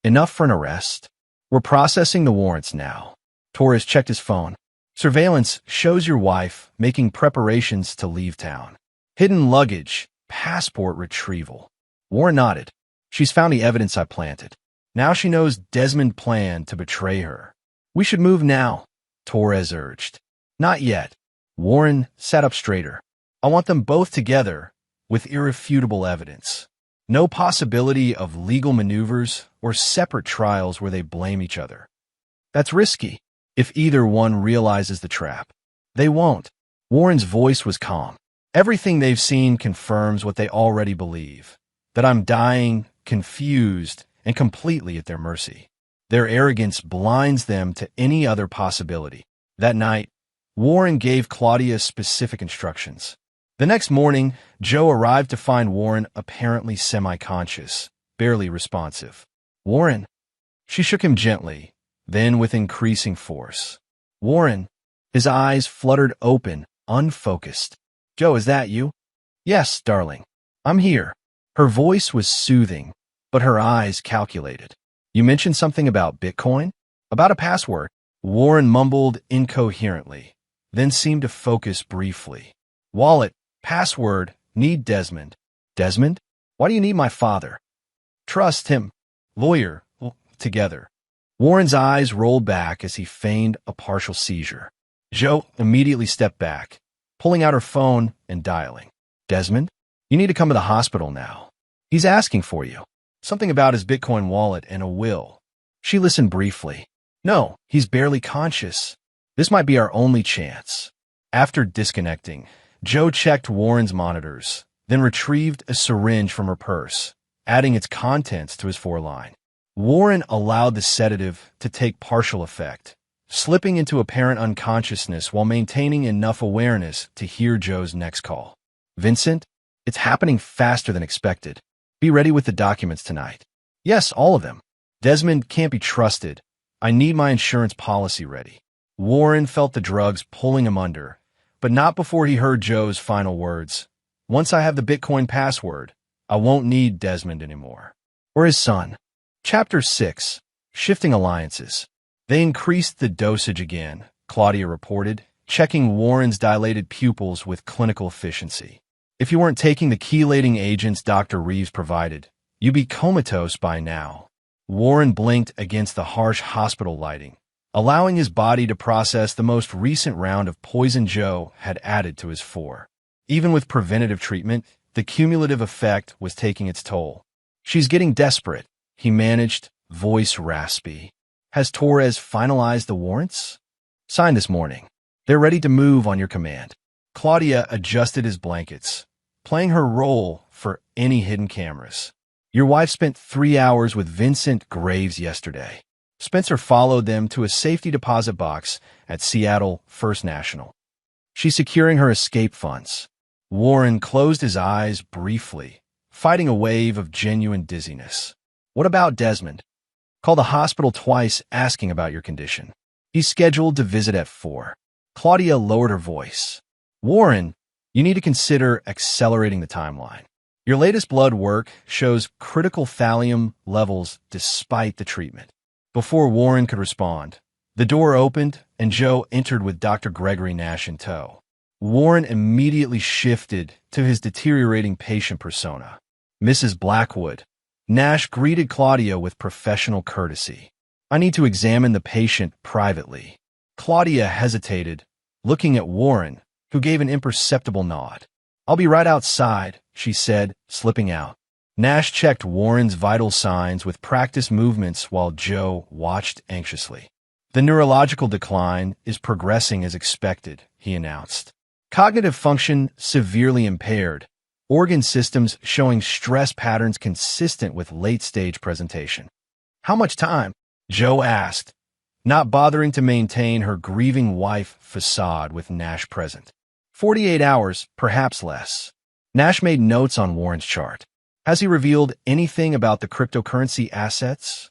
[SPEAKER 1] Enough for an arrest? We're processing the warrants now. Torres checked his phone. Surveillance shows your wife making preparations to leave town. Hidden luggage, passport retrieval. Warren nodded. She's found the evidence I planted. Now she knows Desmond planned to betray her. We should move now, Torres urged. Not yet. Warren sat up straighter. I want them both together with irrefutable evidence. No possibility of legal maneuvers or separate trials where they blame each other. That's risky. If either one realizes the trap, they won't. Warren's voice was calm. Everything they've seen confirms what they already believe, that I'm dying, confused, and completely at their mercy. Their arrogance blinds them to any other possibility. That night, Warren gave Claudia specific instructions. The next morning, Joe arrived to find Warren apparently semi-conscious, barely responsive. Warren. She shook him gently, then with increasing force. Warren. His eyes fluttered open, unfocused. Joe, is that you? Yes, darling. I'm here. Her voice was soothing, but her eyes calculated. You mentioned something about Bitcoin? About a password? Warren mumbled incoherently, then seemed to focus briefly. Wallet, password, need Desmond. Desmond? Why do you need my father? Trust him. Lawyer, together. Warren's eyes rolled back as he feigned a partial seizure. Joe immediately stepped back, pulling out her phone and dialing. Desmond? You need to come to the hospital now. He's asking for you. Something about his Bitcoin wallet and a will. She listened briefly. No, he's barely conscious. This might be our only chance. After disconnecting, Joe checked Warren's monitors, then retrieved a syringe from her purse, adding its contents to his foreline. Warren allowed the sedative to take partial effect, slipping into apparent unconsciousness while maintaining enough awareness to hear Joe's next call. Vincent, it's happening faster than expected. Be ready with the documents tonight. Yes, all of them. Desmond can't be trusted. I need my insurance policy ready. Warren felt the drugs pulling him under, but not before he heard Joe's final words. Once I have the Bitcoin password, I won't need Desmond anymore. Or his son. Chapter 6. Shifting Alliances. They increased the dosage again, Claudia reported, checking Warren's dilated pupils with clinical efficiency. If you weren't taking the chelating agents Dr. Reeves provided, you'd be comatose by now. Warren blinked against the harsh hospital lighting, allowing his body to process the most recent round of poison Joe had added to his 4. Even with preventative treatment, the cumulative effect was taking its toll. She's getting desperate, he managed, voice raspy. Has Torres finalized the warrants? Signed this morning. They're ready to move on your command. Claudia adjusted his blankets, playing her role for any hidden cameras. Your wife spent 3 hours with Vincent Graves yesterday. Spencer followed them to a safety deposit box at Seattle First National. She's securing her escape funds. Warren closed his eyes briefly, fighting a wave of genuine dizziness. What about Desmond? Called the hospital twice asking about your condition. He's scheduled to visit at 4. Claudia lowered her voice. Warren, you need to consider accelerating the timeline. Your latest blood work shows critical thallium levels despite the treatment. Before Warren could respond, the door opened and Joe entered with Dr. Gregory Nash in tow. Warren immediately shifted to his deteriorating patient persona. Mrs. Blackwood. Nash greeted Claudia with professional courtesy. I need to examine the patient privately. Claudia hesitated, looking at Warren, who gave an imperceptible nod. I'll be right outside, she said, slipping out. Nash checked Warren's vital signs with practiced movements while Joe watched anxiously. The neurological decline is progressing as expected, he announced. Cognitive function severely impaired, organ systems showing stress patterns consistent with late-stage presentation. How much time? Joe asked, not bothering to maintain her grieving wife facade with Nash present. 48 hours, perhaps less. Nash made notes on Warren's chart. Has he revealed anything about the cryptocurrency assets?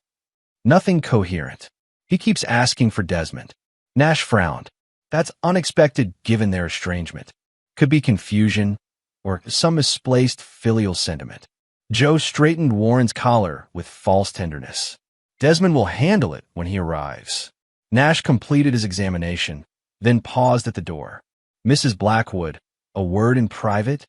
[SPEAKER 1] Nothing coherent. He keeps asking for Desmond. Nash frowned. That's unexpected given their estrangement. Could be confusion or some misplaced filial sentiment. Joe straightened Warren's collar with false tenderness. Desmond will handle it when he arrives. Nash completed his examination, then paused at the door. Mrs. Blackwood, a word in private?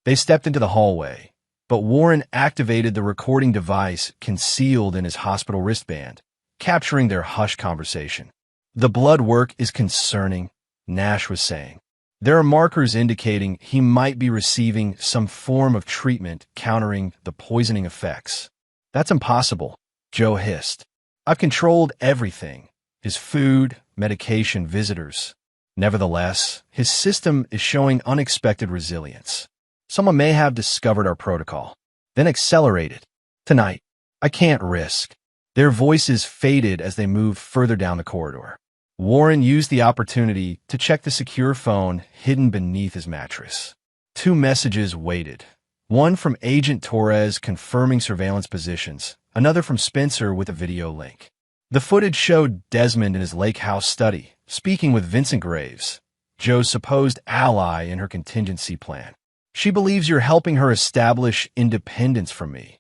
[SPEAKER 1] They stepped into the hallway, but Warren activated the recording device concealed in his hospital wristband, capturing their hushed conversation. The blood work is concerning, Nash was saying. There are markers indicating he might be receiving some form of treatment countering the poisoning effects. That's impossible, Joe hissed. I've controlled everything. His food, medication, visitors. Nevertheless, his system is showing unexpected resilience. Someone may have discovered our protocol, then accelerated. Tonight, I can't risk. Their voices faded as they moved further down the corridor. Warren used the opportunity to check the secure phone hidden beneath his mattress. 2 messages waited. One from Agent Torres confirming surveillance positions, another from Spencer with a video link. The footage showed Desmond in his lake house study, speaking with Vincent Graves, Joe's supposed ally in her contingency plan. She believes you're helping her establish independence from me,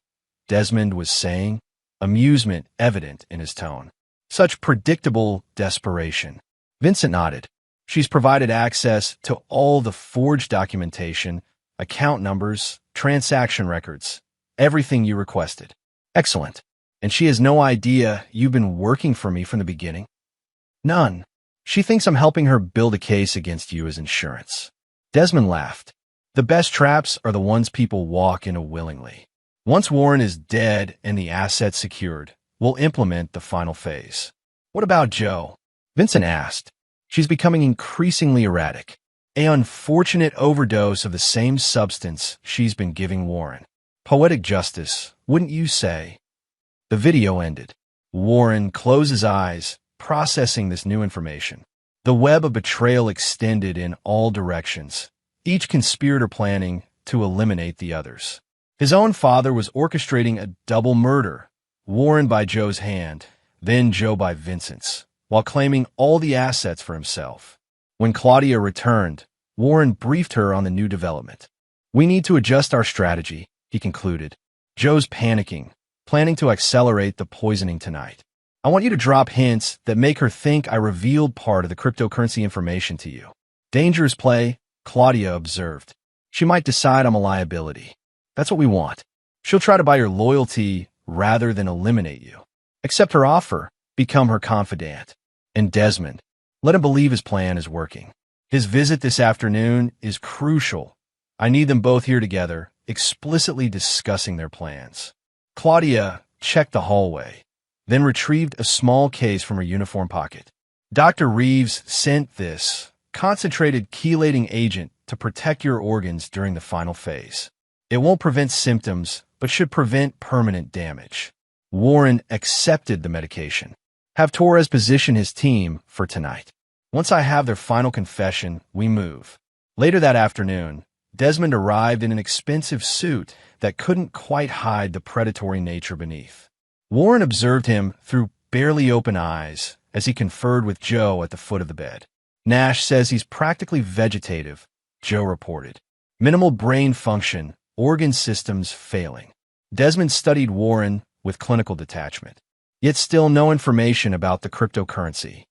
[SPEAKER 1] Desmond was saying, amusement evident in his tone. Such predictable desperation. Vincent nodded. She's provided access to all the forged documentation, account numbers, transaction records, everything you requested. Excellent. And she has no idea you've been working for me from the beginning? None. She thinks I'm helping her build a case against you as insurance. Desmond laughed. The best traps are the ones people walk into willingly. Once Warren is dead and the assets secured, we'll implement the final phase. What about Joe? Vincent asked. She's becoming increasingly erratic. An unfortunate overdose of the same substance she's been giving Warren. Poetic justice, wouldn't you say? The video ended. Warren closed his eyes, processing this new information. The web of betrayal extended in all directions, each conspirator planning to eliminate the others. His own father was orchestrating a double murder, Warren by Joe's hand, then Joe by Vincent's, while claiming all the assets for himself. When Claudia returned, Warren briefed her on the new development. We need to adjust our strategy, he concluded. Joe's panicking, planning to accelerate the poisoning tonight. I want you to drop hints that make her think I revealed part of the cryptocurrency information to you. Dangerous play, Claudia observed. She might decide I'm a liability. That's what we want. She'll try to buy your loyalty rather than eliminate you. Accept her offer, become her confidant. And Desmond, let him believe his plan is working. His visit this afternoon is crucial. I need them both here together, explicitly discussing their plans. Claudia checked the hallway, then retrieved a small case from her uniform pocket. Dr. Reeves sent this concentrated chelating agent to protect your organs during the final phase. It won't prevent symptoms, but should prevent permanent damage. Warren accepted the medication. Have Torres position his team for tonight. Once I have their final confession, we move. Later that afternoon, Desmond arrived in an expensive suit that couldn't quite hide the predatory nature beneath. Warren observed him through barely open eyes as he conferred with Joe at the foot of the bed. Nash says he's practically vegetative, Joe reported. Minimal brain function, organ systems failing. Desmond studied Warren with clinical detachment, yet still no information about the cryptocurrency.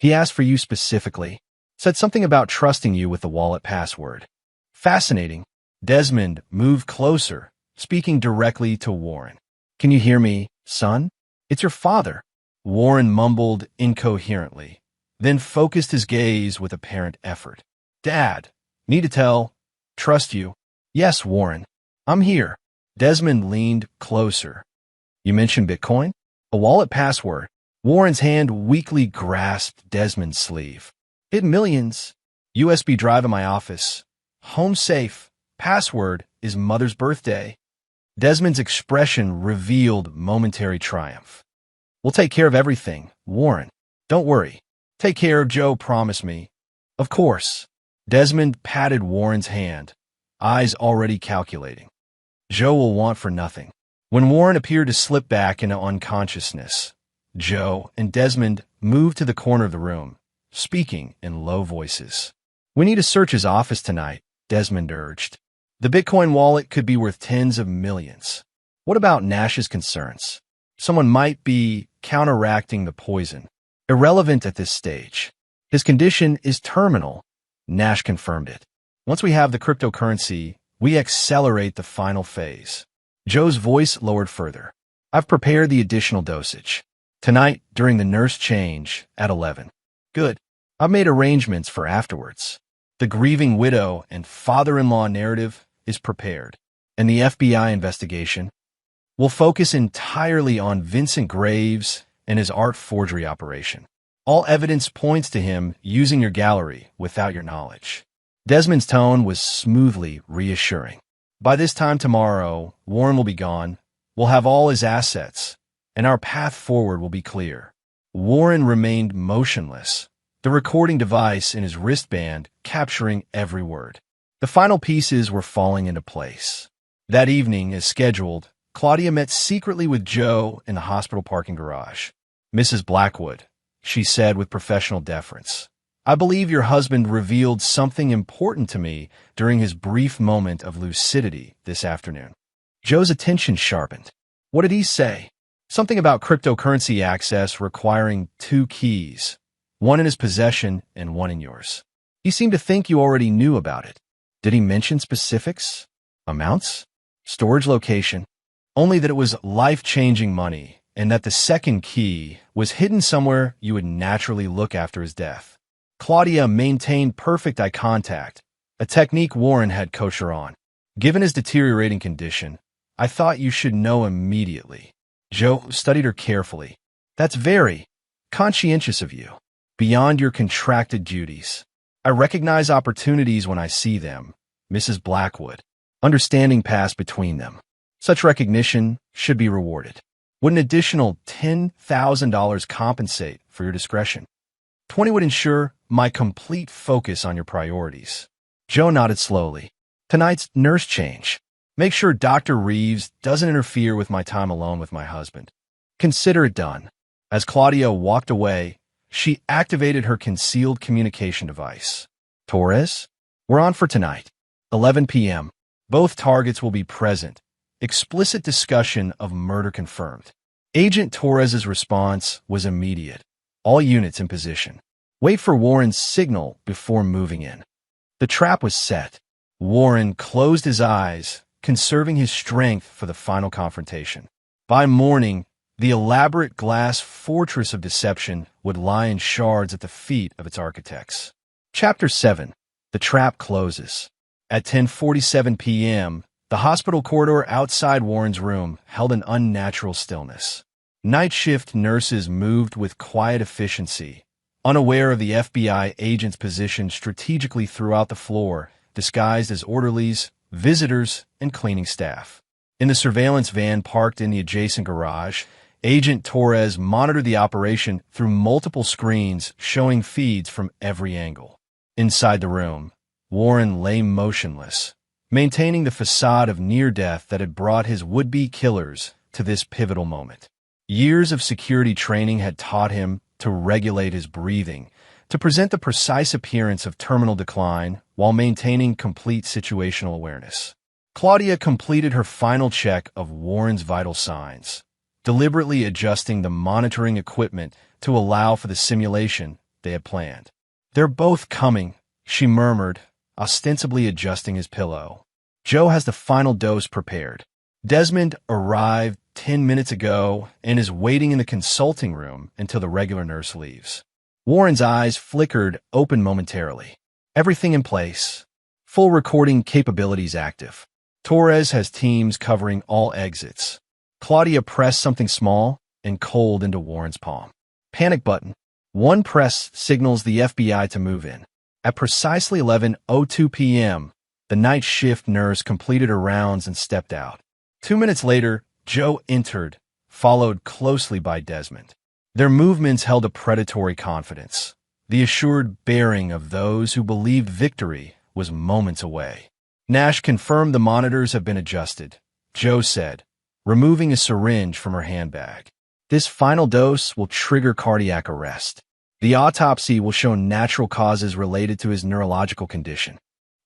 [SPEAKER 1] He asked for you specifically, said something about trusting you with the wallet password. Fascinating. Desmond moved closer, speaking directly to Warren. Can you hear me, son? It's your father. Warren mumbled incoherently, then focused his gaze with apparent effort. Dad, need to tell. Trust you. Yes, Warren. I'm here. Desmond leaned closer. You mentioned Bitcoin? A wallet password. Warren's hand weakly grasped Desmond's sleeve. Hit millions. USB drive in my office. Home safe. Password is mother's birthday. Desmond's expression revealed momentary triumph. We'll take care of everything, Warren. Don't worry. Take care of Joe, promise me. Of course. Desmond patted Warren's hand, eyes already calculating. Joe will want for nothing. When Warren appeared to slip back into unconsciousness, Joe and Desmond moved to the corner of the room, speaking in low voices. We need to search his office tonight, Desmond urged. The Bitcoin wallet could be worth tens of millions. What about Nash's concerns? Someone might be counteracting the poison. Irrelevant at this stage. His condition is terminal. Nash confirmed it. Once we have the cryptocurrency, we accelerate the final phase. Joe's voice lowered further. I've prepared the additional dosage. Tonight, during the nurse change, at 11. Good. I've made arrangements for afterwards. The grieving widow and father-in-law narrative is prepared, and the FBI investigation will focus entirely on Vincent Graves and his art forgery operation. All evidence points to him using your gallery without your knowledge. Desmond's tone was smoothly reassuring. By this time tomorrow, Warren will be gone. We'll have all his assets, and our path forward will be clear. Warren remained motionless, the recording device in his wristband capturing every word. The final pieces were falling into place. That evening, as scheduled, Claudia met secretly with Joe in the hospital parking garage. Mrs. Blackwood, she said with professional deference, I believe your husband revealed something important to me during his brief moment of lucidity this afternoon. Joe's attention sharpened. What did he say? Something about cryptocurrency access requiring 2 keys, one in his possession and one in yours. He seemed to think you already knew about it. Did he mention specifics? Amounts? Storage location? Only that it was life-changing money, and that the second key was hidden somewhere you would naturally look after his death. Claudia maintained perfect eye contact, a technique Warren had coached her on. Given his deteriorating condition, I thought you should know immediately. Joe studied her carefully. That's very conscientious of you, beyond your contracted duties. I recognize opportunities when I see them, Mrs. Blackwood. Understanding passed between them. Such recognition should be rewarded. Would an additional $10,000 compensate for your discretion? 20 would ensure my complete focus on your priorities. Joe nodded slowly. Tonight's nurse change. Make sure Dr. Reeves doesn't interfere with my time alone with my husband. Consider it done. As Claudia walked away, she activated her concealed communication device. Torres, we're on for tonight. 11 p.m. Both targets will be present. Explicit discussion of murder confirmed. Agent Torres's response was immediate. All units in position. Wait for Warren's signal before moving in. The trap was set. Warren closed his eyes, conserving his strength for the final confrontation. By morning, the elaborate glass fortress of deception would lie in shards at the feet of its architects. Chapter 7. The trap closes. At 10:47 p.m., the hospital corridor outside Warren's room held an unnatural stillness. Night shift nurses moved with quiet efficiency, unaware of the FBI agents positioned strategically throughout the floor, disguised as orderlies, visitors, and cleaning staff. In the surveillance van parked in the adjacent garage, Agent Torres monitored the operation through multiple screens showing feeds from every angle. Inside the room, Warren lay motionless, maintaining the facade of near-death that had brought his would-be killers to this pivotal moment. Years of security training had taught him to regulate his breathing, to present the precise appearance of terminal decline while maintaining complete situational awareness. Claudia completed her final check of Warren's vital signs, deliberately adjusting the monitoring equipment to allow for the simulation they had planned. They're both coming, she murmured, ostensibly adjusting his pillow. Joe has the final dose prepared. Desmond arrived 10 minutes ago and is waiting in the consulting room until the regular nurse leaves. Warren's eyes flickered open momentarily. Everything in place. Full recording capabilities active. Torres has teams covering all exits. Claudia pressed something small and cold into Warren's palm. Panic button. One press signals the FBI to move in. At precisely 11:02 p.m., the night shift nurse completed her rounds and stepped out. 2 minutes later, Joe entered, followed closely by Desmond. Their movements held a predatory confidence, the assured bearing of those who believed victory was moments away. Nash confirmed the monitors have been adjusted, Joe said, removing a syringe from her handbag. This final dose will trigger cardiac arrest. The autopsy will show natural causes related to his neurological condition.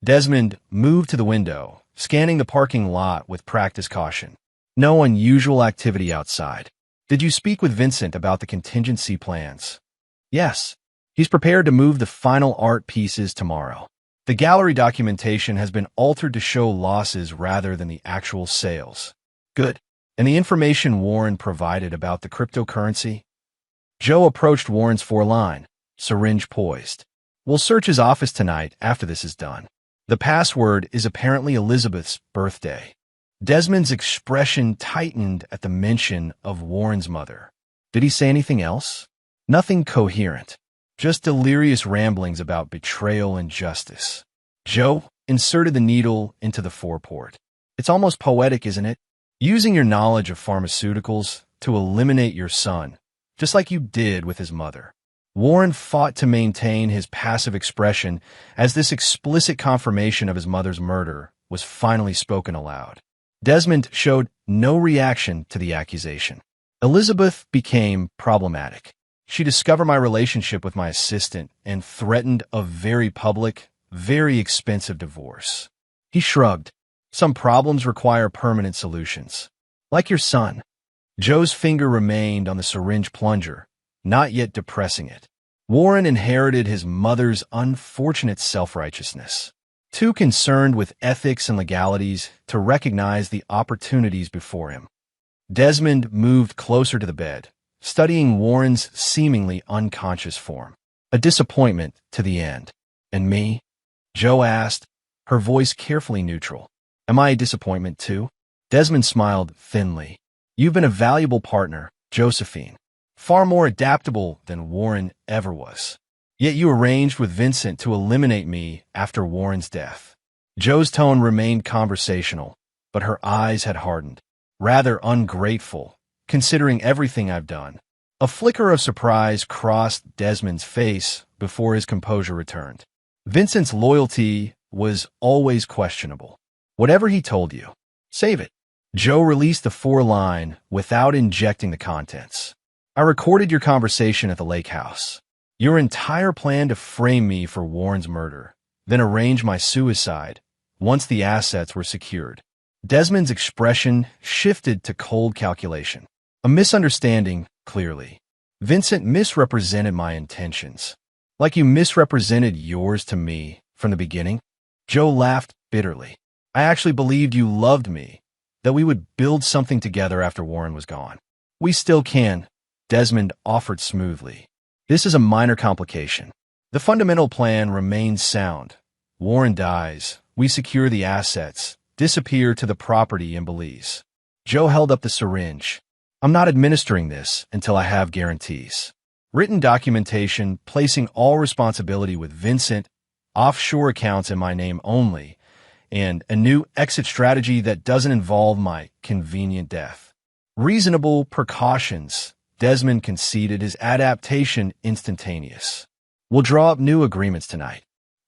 [SPEAKER 1] Desmond moved to the window, scanning the parking lot with practiced caution. No unusual activity outside. Did you speak with Vincent about the contingency plans? Yes. He's prepared to move the final art pieces tomorrow. The gallery documentation has been altered to show losses rather than the actual sales. Good. And the information Warren provided about the cryptocurrency? Joe approached Warren's foreline, syringe poised. We'll search his office tonight after this is done. The password is apparently Elizabeth's birthday. Desmond's expression tightened at the mention of Warren's mother. Did he say anything else? Nothing coherent. Just delirious ramblings about betrayal and justice. Joe inserted the needle into the foreport. It's almost poetic, isn't it? Using your knowledge of pharmaceuticals to eliminate your son, just like you did with his mother. Warren fought to maintain his passive expression as this explicit confirmation of his mother's murder was finally spoken aloud. Desmond showed no reaction to the accusation. Elizabeth became problematic. She discovered my relationship with my assistant and threatened a very public, very expensive divorce. He shrugged. Some problems require permanent solutions. Like your son. Joe's finger remained on the syringe plunger, not yet depressing it. Warren inherited his mother's unfortunate self-righteousness. Too concerned with ethics and legalities to recognize the opportunities before him. Desmond moved closer to the bed, studying Warren's seemingly unconscious form. A disappointment to the end. And me? Joe asked, her voice carefully neutral. Am I a disappointment too? Desmond smiled thinly. You've been a valuable partner, Josephine. Far more adaptable than Warren ever was. Yet you arranged with Vincent to eliminate me after Warren's death. Joe's tone remained conversational, but her eyes had hardened. Rather ungrateful, considering everything I've done. A flicker of surprise crossed Desmond's face before his composure returned. Vincent's loyalty was always questionable. Whatever he told you, save it. Joe released the foreline without injecting the contents. I recorded your conversation at the lake house. Your entire plan to frame me for Warren's murder, then arrange my suicide once the assets were secured. Desmond's expression shifted to cold calculation. A misunderstanding, clearly. Vincent misrepresented my intentions. Like you misrepresented yours to me from the beginning? Joe laughed bitterly. I actually believed you loved me, that we would build something together after Warren was gone. We still can, Desmond offered smoothly. This is a minor complication. The fundamental plan remains sound. Warren dies, we secure the assets, disappear to the property in Belize. Joe held up the syringe. I'm not administering this until I have guarantees. Written documentation placing all responsibility with Vincent, offshore accounts in my name only, and a new exit strategy that doesn't involve my convenient death. Reasonable precautions, Desmond conceded, his adaptation instantaneous. We'll draw up new agreements tonight.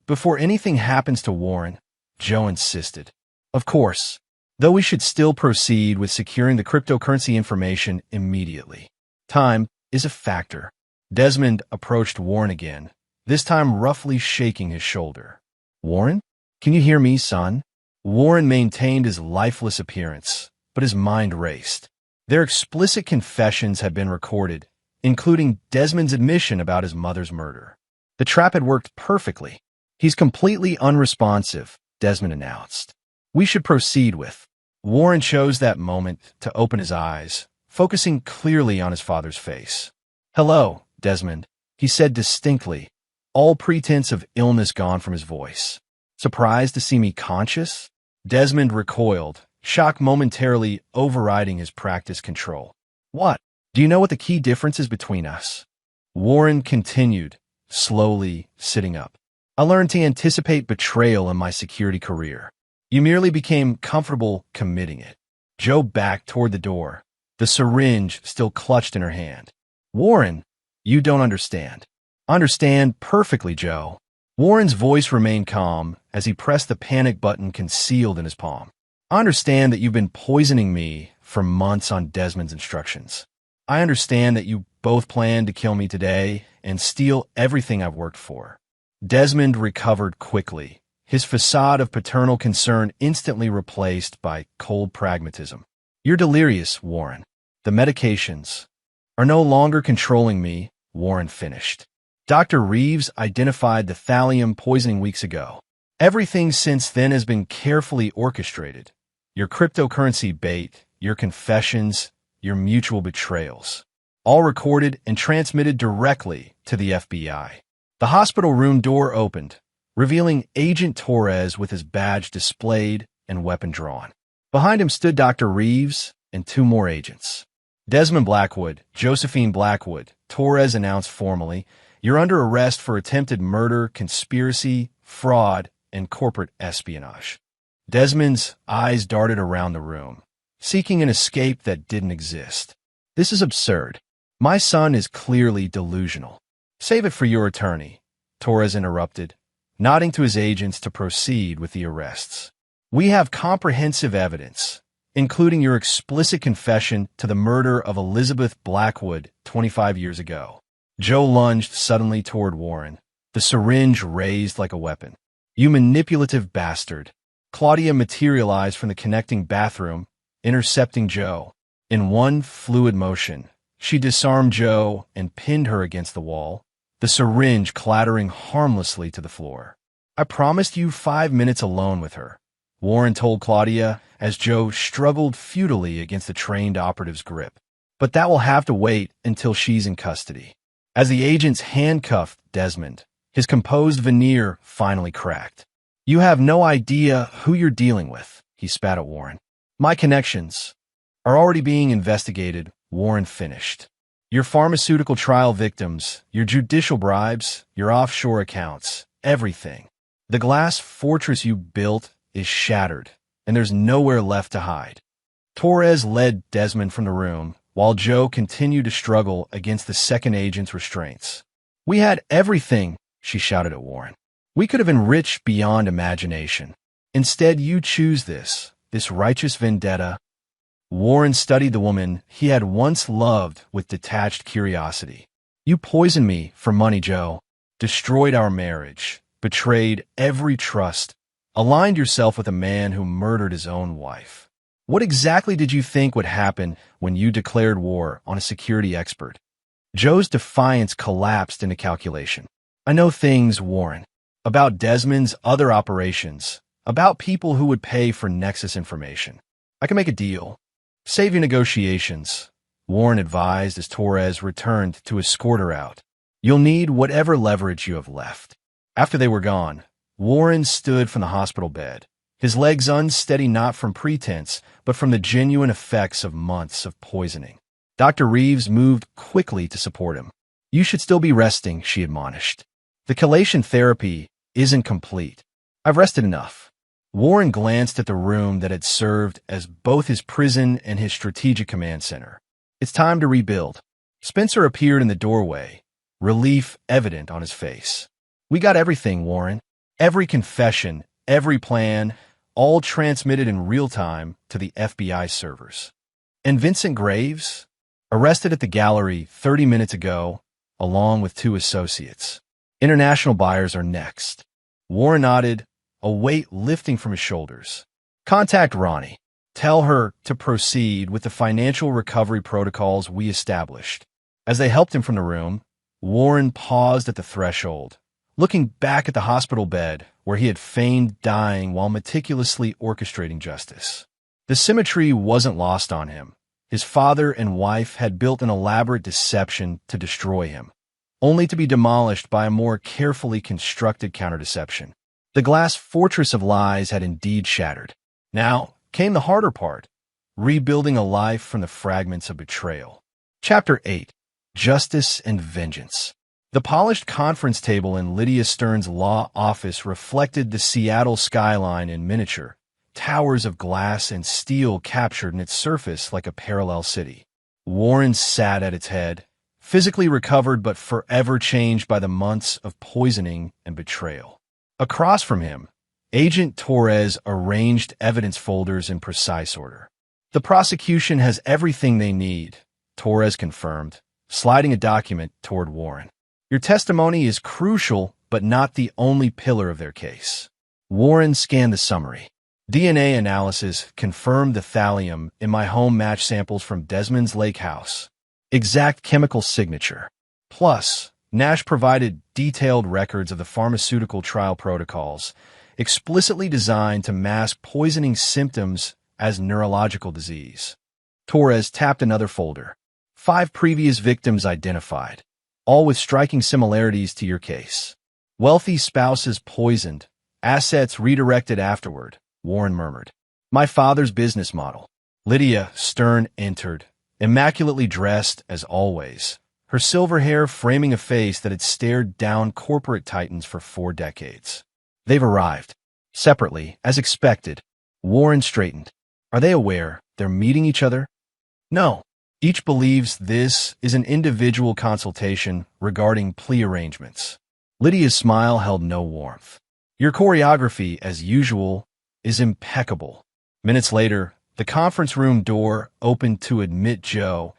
[SPEAKER 1] Before anything happens to Warren, Joe insisted. Of course, though we should still proceed with securing the cryptocurrency information immediately. Time is a factor. Desmond approached Warren again, this time roughly shaking his shoulder. Warren? Can you hear me, son? Warren maintained his lifeless appearance, but his mind raced. Their explicit confessions had been recorded, including Desmond's admission about his mother's murder. The trap had worked perfectly. He's completely unresponsive, Desmond announced. We should proceed with. Warren chose that moment to open his eyes, focusing clearly on his father's face. Hello, Desmond, he said distinctly, all pretense of illness gone from his voice. Surprised to see me conscious? Desmond recoiled, shock momentarily overriding his practiced control. What? Do you know what the key difference is between us? Warren continued, slowly sitting up. I learned to anticipate betrayal in my security career. You merely became comfortable committing it. Joe backed toward the door, the syringe still clutched in her hand. Warren, you don't understand. Understand perfectly, Joe. Warren's voice remained calm as he pressed the panic button concealed in his palm. I understand that you've been poisoning me for months on Desmond's instructions. I understand that you both planned to kill me today and steal everything I've worked for. Desmond recovered quickly, his facade of paternal concern instantly replaced by cold pragmatism. You're delirious, Warren. The medications are no longer controlling me, Warren finished. Dr. Reeves identified the thallium poisoning weeks ago. Everything since then has been carefully orchestrated. Your cryptocurrency bait, your confessions, your mutual betrayals. All recorded and transmitted directly to the FBI. The hospital room door opened, revealing Agent Torres with his badge displayed and weapon drawn. Behind him stood Dr. Reeves and two more agents. Desmond Blackwood, Josephine Blackwood, Torres announced formally, you're under arrest for attempted murder, conspiracy, fraud, and corporate espionage. Desmond's eyes darted around the room, seeking an escape that didn't exist. This is absurd. My son is clearly delusional. Save it for your attorney, Torres interrupted, nodding to his agents to proceed with the arrests. We have comprehensive evidence, including your explicit confession to the murder of Elizabeth Blackwood 25 years ago. Joe lunged suddenly toward Warren, the syringe raised like a weapon. You manipulative bastard. Claudia materialized from the connecting bathroom, intercepting Joe. In one fluid motion, she disarmed Joe and pinned her against the wall, the syringe clattering harmlessly to the floor. I promised you 5 minutes alone with her, Warren told Claudia as Joe struggled futilely against the trained operative's grip. But that will have to wait until she's in custody. As the agents handcuffed Desmond, his composed veneer finally cracked. You have no idea who you're dealing with, he spat at Warren. My connections are already being investigated, Warren finished. Your pharmaceutical trial victims, your judicial bribes, your offshore accounts, everything. The glass fortress you built is shattered, and there's nowhere left to hide. Torres led Desmond from the room, while Joe continued to struggle against the second agent's restraints. We had everything, she shouted at Warren. We could have enriched beyond imagination. Instead, you choose this righteous vendetta. Warren studied the woman he had once loved with detached curiosity. You poisoned me for money, Joe. Destroyed our marriage. Betrayed every trust. Aligned yourself with a man who murdered his own wife. What exactly did you think would happen when you declared war on a security expert? Joe's defiance collapsed into calculation. I know things, Warren, about Desmond's other operations, about people who would pay for Nexus information. I can make a deal. Save your negotiations, Warren advised as Torres returned to escort her out. You'll need whatever leverage you have left. After they were gone, Warren stood from the hospital bed, his legs unsteady not from pretense, but from the genuine effects of months of poisoning. Dr. Reeves moved quickly to support him. You should still be resting, she admonished. The chelation therapy isn't complete. I've rested enough. Warren glanced at the room that had served as both his prison and his strategic command center. It's time to rebuild. Spencer appeared in the doorway, relief evident on his face. We got everything, Warren. Every confession, every plan, all transmitted in real time to the FBI servers. And Vincent Graves, arrested at the gallery 30 minutes ago, along with 2 associates. International buyers are next. Warren nodded, a weight lifting from his shoulders. Contact Ronnie. Tell her to proceed with the financial recovery protocols we established. As they helped him from the room, Warren paused at the threshold, looking back at the hospital bed where he had feigned dying while meticulously orchestrating justice. The symmetry wasn't lost on him. His father and wife had built an elaborate deception to destroy him, only to be demolished by a more carefully constructed counterdeception. The glass fortress of lies had indeed shattered. Now came the harder part, rebuilding a life from the fragments of betrayal. Chapter 8. justice, and vengeance. The polished conference table in Lydia Stern's law office reflected the Seattle skyline in miniature, towers of glass and steel captured in its surface like a parallel city. Warren sat at its head, physically recovered but forever changed by the months of poisoning and betrayal. Across from him, Agent Torres arranged evidence folders in precise order. "The prosecution has everything they need," Torres confirmed, sliding a document toward Warren. "Your testimony is crucial, but not the only pillar of their case." Warren scanned the summary. "DNA analysis confirmed the thallium in my home match samples from Desmond's lake house. Exact chemical signature. Plus, Nash provided detailed records of the pharmaceutical trial protocols, explicitly designed to mask poisoning symptoms as neurological disease." Torres tapped another folder. "5 previous victims identified, all with striking similarities to your case. Wealthy spouses poisoned, assets redirected afterward," Warren murmured. "My father's business model." Lydia Stern entered, immaculately dressed as always, her silver hair framing a face that had stared down corporate titans for 4 decades. "They've arrived. Separately, as expected." Warren straightened. "Are they aware they're meeting each other?" "No. Each believes this is an individual consultation regarding plea arrangements." Lydia's smile held no warmth. "Your choreography, as usual, is impeccable." Minutes later, the conference room door opened to admit Joe,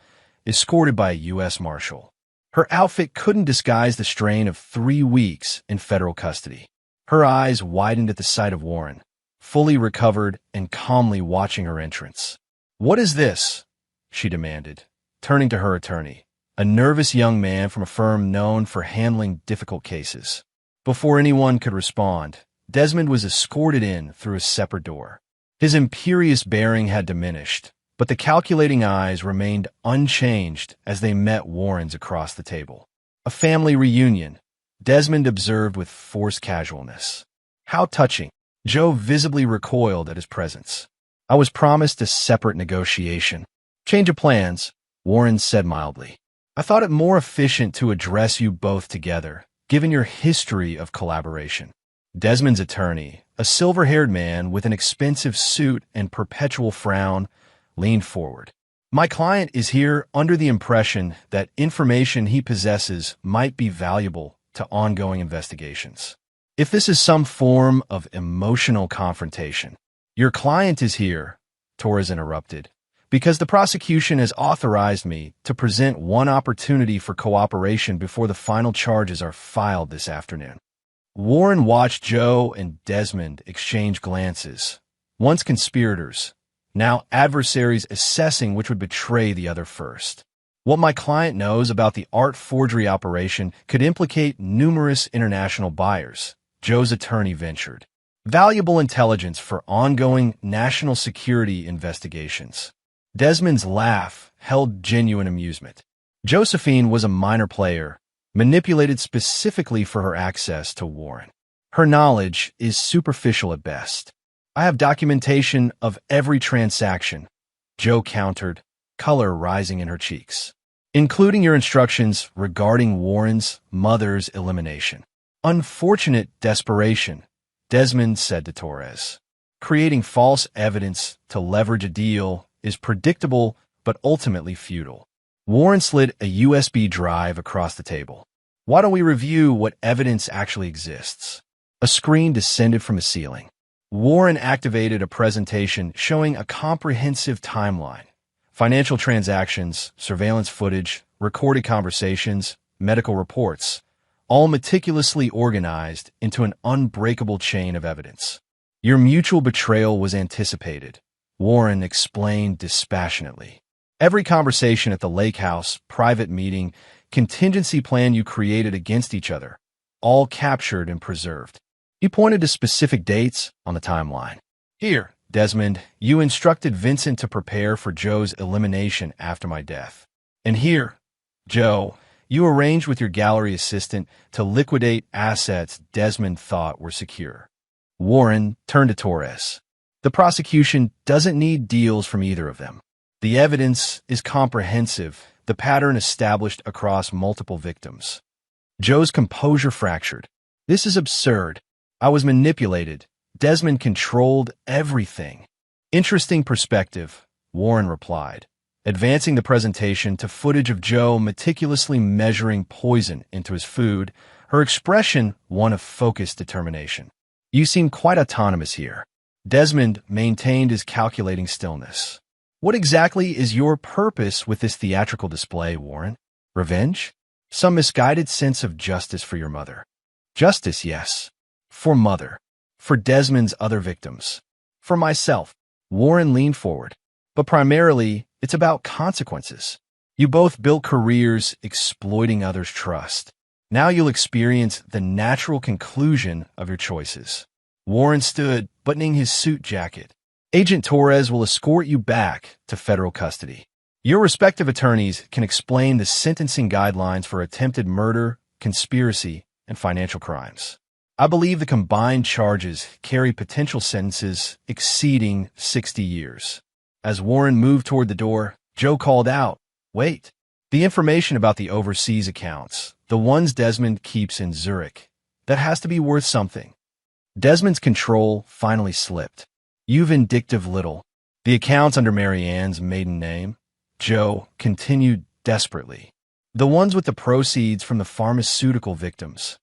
[SPEAKER 1] escorted by a U.S. Marshal. Her outfit couldn't disguise the strain of 3 weeks in federal custody. Her eyes widened at the sight of Warren, fully recovered and calmly watching her entrance. "What is this?" she demanded, turning to her attorney, a nervous young man from a firm known for handling difficult cases. Before anyone could respond, Desmond was escorted in through a separate door. His imperious bearing had diminished, but the calculating eyes remained unchanged as they met Warren's across the table. "A family reunion," Desmond observed with forced casualness. "How touching." Joe visibly recoiled at his presence. "I was promised a separate negotiation." "Change of plans," Warren said mildly. "I thought it more efficient to address you both together, given your history of collaboration." Desmond's attorney, a silver-haired man with an expensive suit and perpetual frown, leaned forward. "My client is here under the impression that information he possesses might be valuable to ongoing investigations. If this is some form of emotional confrontation—" "Your client is here," Torres interrupted, "because the prosecution has authorized me to present one opportunity for cooperation before the final charges are filed this afternoon." Warren watched Joe and Desmond exchange glances, once conspirators, now adversaries assessing which would betray the other first. "What my client knows about the art forgery operation could implicate numerous international buyers," Joe's attorney ventured. "Valuable intelligence for ongoing national security investigations." Desmond's laugh held genuine amusement. Josephine was a minor player, manipulated specifically for her access to Warren. "Her knowledge is superficial at best. I have documentation of every transaction," Joe countered, color rising in her cheeks, "including your instructions regarding Warren's mother's elimination." "Unfortunate desperation," Desmond said to Torres. "Creating false evidence to leverage a deal is predictable but ultimately futile." Warren slid a USB drive across the table. "Why don't we review what evidence actually exists?" A screen descended from the ceiling. Warren activated a presentation showing a comprehensive timeline: financial transactions, surveillance footage, recorded conversations, medical reports, all meticulously organized into an unbreakable chain of evidence. "Your mutual betrayal was anticipated," Warren explained dispassionately. "Every conversation at the lake house, private meeting, contingency plan you created against each other, all captured and preserved." He pointed to specific dates on the timeline. "Here, Desmond, you instructed Vincent to prepare for Joe's elimination after my death. And here, Joe, you arranged with your gallery assistant to liquidate assets Desmond thought were secure." Warren turned to Torres. "The prosecution doesn't need deals from either of them. The evidence is comprehensive, the pattern established across multiple victims. Joe's composure fractured. This is absurd. I was manipulated. Desmond controlled everything. Interesting perspective, Warren replied, advancing the presentation to footage of Joe meticulously measuring poison into his food, her expression one of focused determination. You seem quite autonomous here. Desmond maintained his calculating stillness. What exactly is your purpose with this theatrical display, Warren? Revenge? Some misguided sense of justice for your mother? Justice, yes. For mother. For Desmond's other victims. For myself. Warren leaned forward. But primarily, it's about consequences. You both built careers exploiting others' trust. Now you'll experience the natural conclusion of your choices. Warren stood, buttoning his suit jacket. Agent Torres will escort you back to federal custody. Your respective attorneys can explain the sentencing guidelines for attempted murder, conspiracy, and financial crimes. I believe the combined charges carry potential sentences exceeding 60 years. As Warren moved toward the door, Joe called out, "Wait. The information about the overseas accounts, the ones Desmond keeps in Zurich, that has to be worth something." Desmond's control finally slipped. "You vindictive little." The accounts under Mary Ann's maiden name, Joe continued desperately. The ones with the proceeds from the pharmaceutical victims.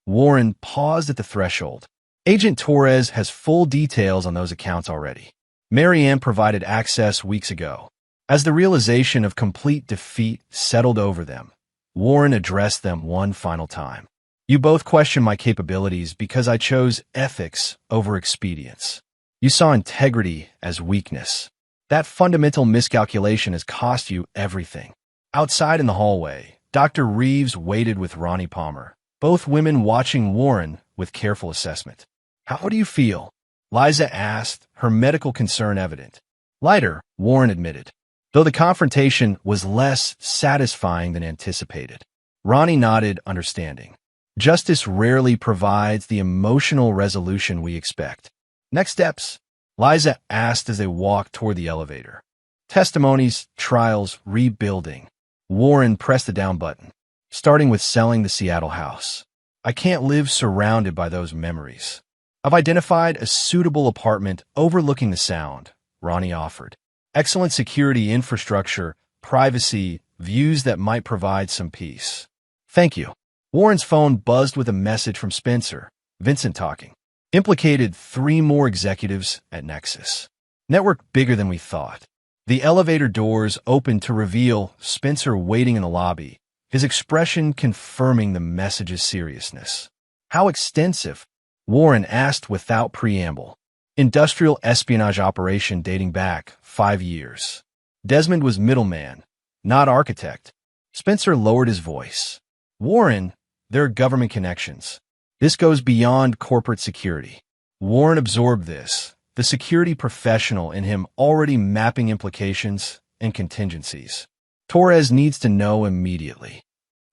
[SPEAKER 1] Warren paused at the threshold. Agent Torres has full details on those accounts already. Mary Ann provided access weeks ago. As the realization of complete defeat settled over them, Warren addressed them one final time. "You both question my capabilities because I chose ethics over expedience. You saw integrity as weakness. That fundamental miscalculation has cost you everything." Outside in the hallway, Dr. Reeves waited with Ronnie Palmer, both women watching Warren with careful assessment. "How do you feel?" Liza asked, her medical concern evident. "Lighter," Warren admitted, though the confrontation was less satisfying than anticipated. Ronnie nodded, understanding. Justice rarely provides the emotional resolution we expect. "Next steps?" Liza asked as they walked toward the elevator. "Testimonies, trials, rebuilding." Warren pressed the down button, starting with selling the Seattle house. "I can't live surrounded by those memories." "I've identified a suitable apartment overlooking the Sound," Ronnie offered. "Excellent security infrastructure, privacy, views that might provide some peace." "Thank you." Warren's phone buzzed with a message from Spencer, Vincent talking. "Implicated 3 more executives at Nexus. Network bigger than we thought." The elevator doors opened to reveal Spencer waiting in the lobby, his expression confirming the message's seriousness. "How extensive?" Warren asked without preamble. "Industrial espionage operation dating back 5 years. Desmond was middleman, not architect." Spencer lowered his voice. "Warren, there are government connections. This goes beyond corporate security." Warren absorbed this, the security professional in him already mapping implications and contingencies. "Torres needs to know immediately."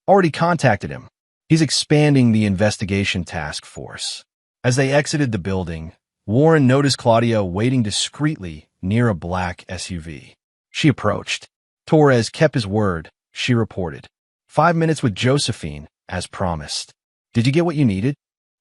[SPEAKER 1] "Already contacted him. He's expanding the investigation task force." As they exited the building, Warren noticed Claudia waiting discreetly near a black SUV. She approached. "Torres kept his word," she reported. 5 minutes with Josephine, as promised. "Did you get what you needed?"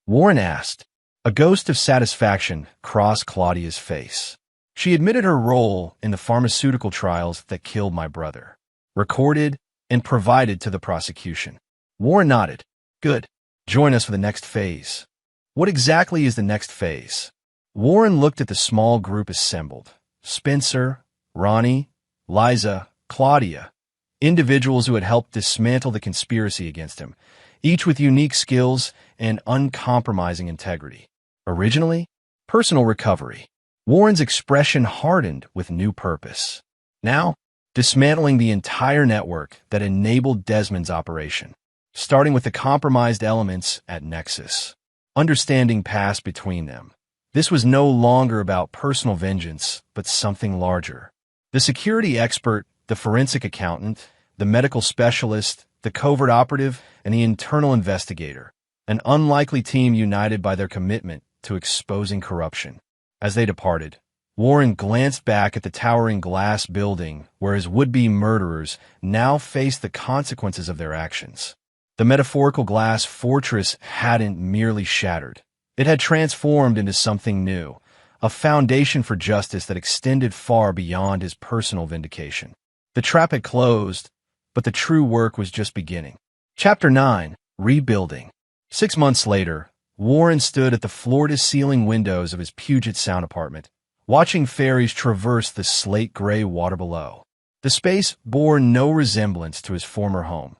[SPEAKER 1] Warren asked. A ghost of satisfaction crossed Claudia's face. She admitted her role in the pharmaceutical trials that killed my brother. Recorded and provided to the prosecution. Warren nodded. "Good. Join us for the next phase." "What exactly is the next phase?" Warren looked at the small group assembled. Spencer, Ronnie, Liza, Claudia. Individuals who had helped dismantle the conspiracy against him, each with unique skills and uncompromising integrity. Originally, personal recovery. Warren's expression hardened with new purpose. Now, dismantling the entire network that enabled Desmond's operation, starting with the compromised elements at Nexus. Understanding passed between them. This was no longer about personal vengeance, but something larger. The security expert, the forensic accountant, the medical specialist, the covert operative, and the internal investigator. An unlikely team united by their commitment to exposing corruption. As they departed, Warren glanced back at the towering glass building where his would-be murderers now faced the consequences of their actions. The metaphorical glass fortress hadn't merely shattered. It had transformed into something new, a foundation for justice that extended far beyond his personal vindication. The trap had closed, but the true work was just beginning. Chapter 9. Rebuilding. 6 months later, Warren stood at the floor-to-ceiling windows of his Puget Sound apartment, watching ferries traverse the slate-gray water below. The space bore no resemblance to his former home.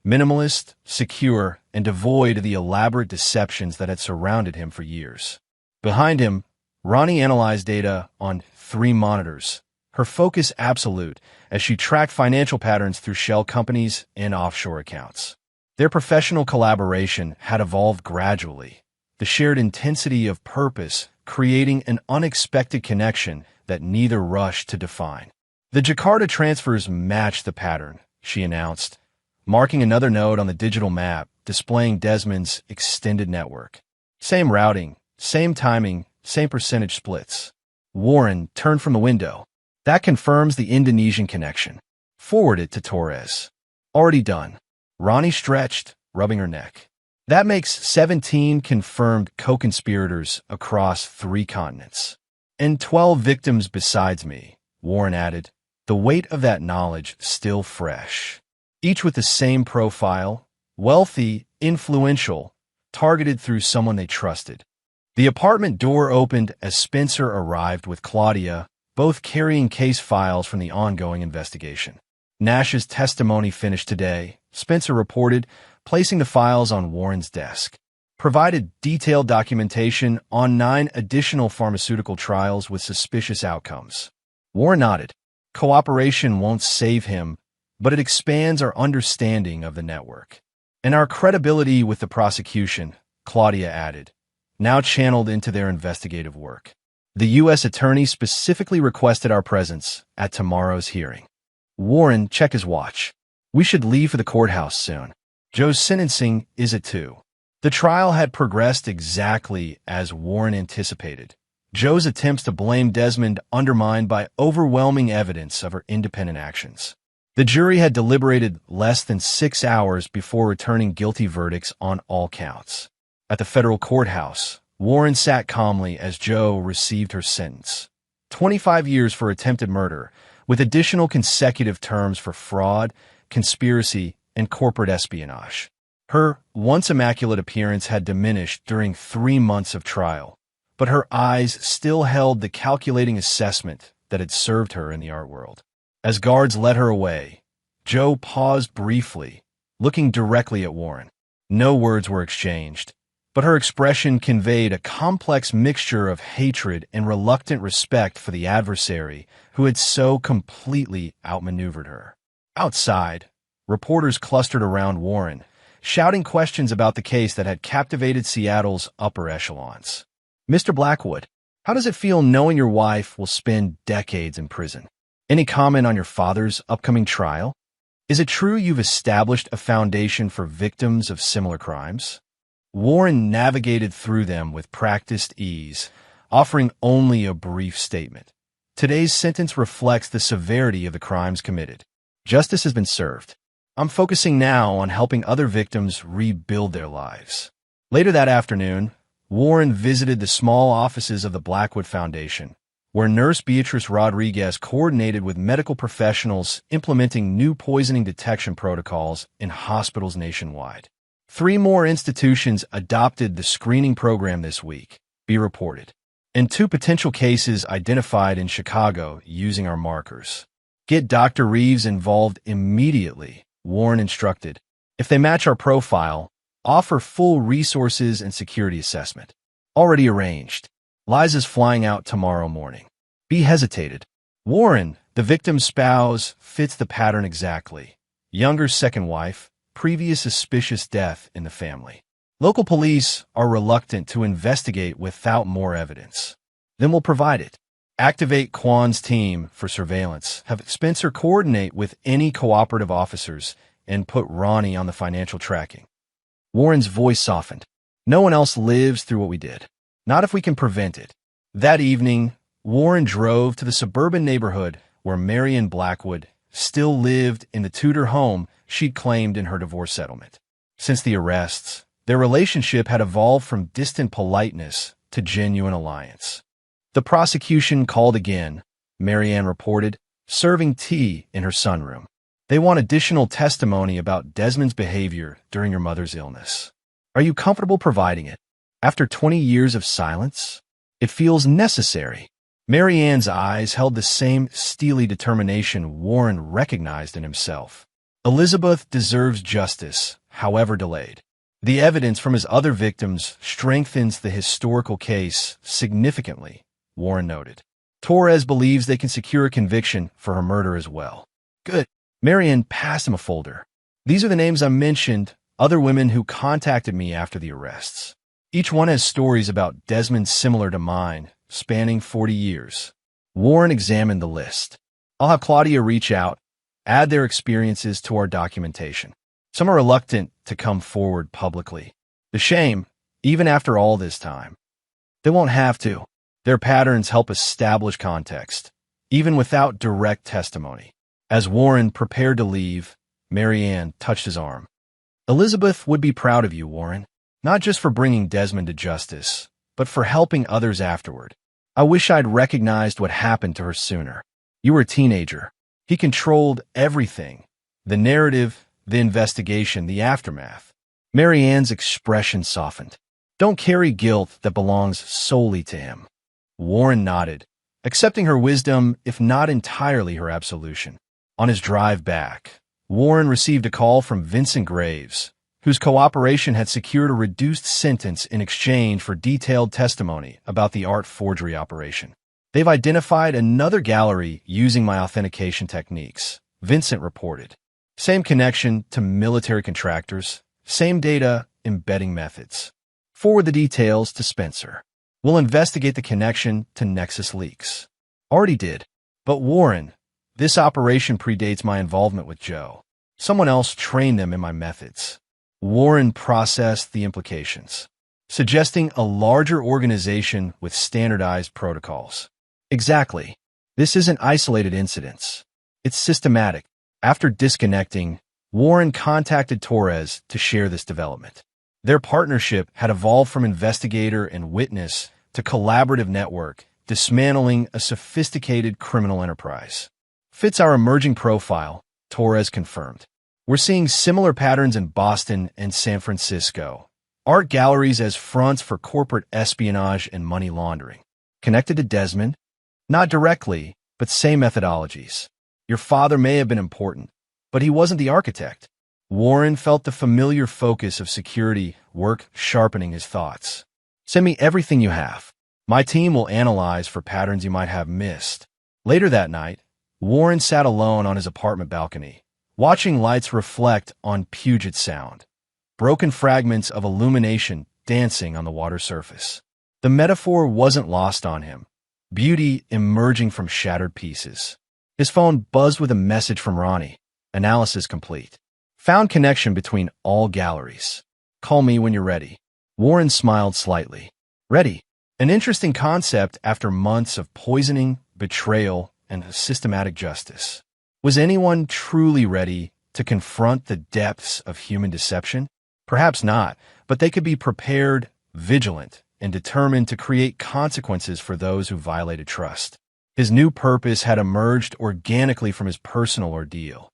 [SPEAKER 1] Minimalist, secure, and devoid of the elaborate deceptions that had surrounded him for years. Behind him, Ronnie analyzed data on 3 monitors, her focus absolute as she tracked financial patterns through shell companies and offshore accounts. Their professional collaboration had evolved gradually, the shared intensity of purpose creating an unexpected connection that neither rushed to define. The Jakarta transfers matched the pattern, she announced, marking another node on the digital map displaying Desmond's extended network. Same routing, same timing, same percentage splits. Warren turned from the window. That confirms the Indonesian connection. Forward it to Torres. Already done. Ronnie stretched, rubbing her neck. That makes 17 confirmed co-conspirators across 3 continents. And 12 victims besides me, Warren added, the weight of that knowledge still fresh. Each with the same profile, wealthy, influential, targeted through someone they trusted. The apartment door opened as Spencer arrived with Claudia, both carrying case files from the ongoing investigation. Nash's testimony finished today, Spencer reported, placing the files on Warren's desk. Provided detailed documentation on 9 additional pharmaceutical trials with suspicious outcomes. Warren nodded. Cooperation won't save him, but it expands our understanding of the network. And our credibility with the prosecution, Claudia added, now channeled into their investigative work. The U.S. Attorney specifically requested our presence at tomorrow's hearing. Warren checked his watch. We should leave for the courthouse soon. Joe's sentencing is at 2. The trial had progressed exactly as Warren anticipated. Joe's attempts to blame Desmond undermined by overwhelming evidence of her independent actions. The jury had deliberated less than 6 hours before returning guilty verdicts on all counts. At the federal courthouse, Warren sat calmly as Joe received her sentence. 25 years for attempted murder, with additional consecutive terms for fraud, conspiracy, and corporate espionage. Her once immaculate appearance had diminished during 3 months of trial, but her eyes still held the calculating assessment that had served her in the art world. As guards led her away, Joe paused briefly, looking directly at Warren. No words were exchanged, but her expression conveyed a complex mixture of hatred and reluctant respect for the adversary who had so completely outmaneuvered her. Outside, reporters clustered around Warren, shouting questions about the case that had captivated Seattle's upper echelons. Mr. Blackwood, how does it feel knowing your wife will spend decades in prison? Any comment on your father's upcoming trial? Is it true you've established a foundation for victims of similar crimes? Warren navigated through them with practiced ease, offering only a brief statement. Today's sentence reflects the severity of the crimes committed. Justice has been served. I'm focusing now on helping other victims rebuild their lives. Later that afternoon, Warren visited the small offices of the Blackwood Foundation, where Nurse Beatrice Rodriguez coordinated with medical professionals implementing new poisoning detection protocols in hospitals nationwide. 3 more institutions adopted the screening program this week, be reported, and 2 potential cases identified in Chicago using our markers. Get Dr. Reeves involved immediately, Warren instructed. If they match our profile, offer full resources and security assessment. Already arranged. Liza's flying out tomorrow morning. Be hesitated. Warren, the victim's spouse, fits the pattern exactly. Younger second wife, previous suspicious death in the family. Local police are reluctant to investigate without more evidence. Then we'll provide it. Activate Kwan's team for surveillance. Have Spencer coordinate with any cooperative officers and put Ronnie on the financial tracking. Warren's voice softened. No one else lives through what we did. Not if we can prevent it. That evening, Warren drove to the suburban neighborhood where Marian Blackwood still lived in the Tudor home she'd claimed in her divorce settlement. Since the arrests, their relationship had evolved from distant politeness to genuine alliance. The prosecution called again, Marianne reported, serving tea in her sunroom. They want additional testimony about Desmond's behavior during your mother's illness. Are you comfortable providing it? After 20 years of silence, it feels necessary. Marianne's eyes held the same steely determination Warren recognized in himself. Elizabeth deserves justice, however delayed. The evidence from his other victims strengthens the historical case significantly, Warren noted. Torres believes they can secure a conviction for her murder as well. Good. Marianne passed him a folder. These are the names I mentioned, other women who contacted me after the arrests. Each one has stories about Desmond similar to mine, spanning 40 years. Warren examined the list. I'll have Claudia reach out, add their experiences to our documentation. Some are reluctant to come forward publicly. The shame, even after all this time. They won't have to. Their patterns help establish context, even without direct testimony. As Warren prepared to leave, Marianne touched his arm. Elizabeth would be proud of you, Warren, not just for bringing Desmond to justice, but for helping others afterward. I wish I'd recognized what happened to her sooner. You were a teenager. He controlled everything. The narrative, the investigation, the aftermath. Marianne's expression softened. Don't carry guilt that belongs solely to him. Warren nodded, accepting her wisdom, if not entirely her absolution. On his drive back, Warren received a call from Vincent Graves, whose cooperation had secured a reduced sentence in exchange for detailed testimony about the art forgery operation. They've identified another gallery using my authentication techniques, Vincent reported. Same connection to military contractors, same data embedding methods. Forward the details to Spencer. We'll investigate the connection to Nexus leaks. Already did. But Warren, this operation predates my involvement with Joe. Someone else trained them in my methods. Warren processed the implications, suggesting a larger organization with standardized protocols. Exactly. This isn't isolated incidents. It's systematic. After disconnecting, Warren contacted Torres to share this development. Their partnership had evolved from investigator and witness to collaborative network, dismantling a sophisticated criminal enterprise. Fits our emerging profile, Torres confirmed. We're seeing similar patterns in Boston and San Francisco. Art galleries as fronts for corporate espionage and money laundering. Connected to Desmond? Not directly, but same methodologies. Your father may have been important, but he wasn't the architect. Warren felt the familiar focus of security work sharpening his thoughts. Send me everything you have. My team will analyze for patterns you might have missed. Later that night, Warren sat alone on his apartment balcony, watching lights reflect on Puget Sound, broken fragments of illumination dancing on the water surface. The metaphor wasn't lost on him, beauty emerging from shattered pieces. His phone buzzed with a message from Ronnie. Analysis complete. Found connection between all galleries. Call me when you're ready. Warren smiled slightly. Ready. An interesting concept after months of poisoning, betrayal, and systematic justice. Was anyone truly ready to confront the depths of human deception? Perhaps not, but they could be prepared, vigilant, and determined to create consequences for those who violated trust. His new purpose had emerged organically from his personal ordeal,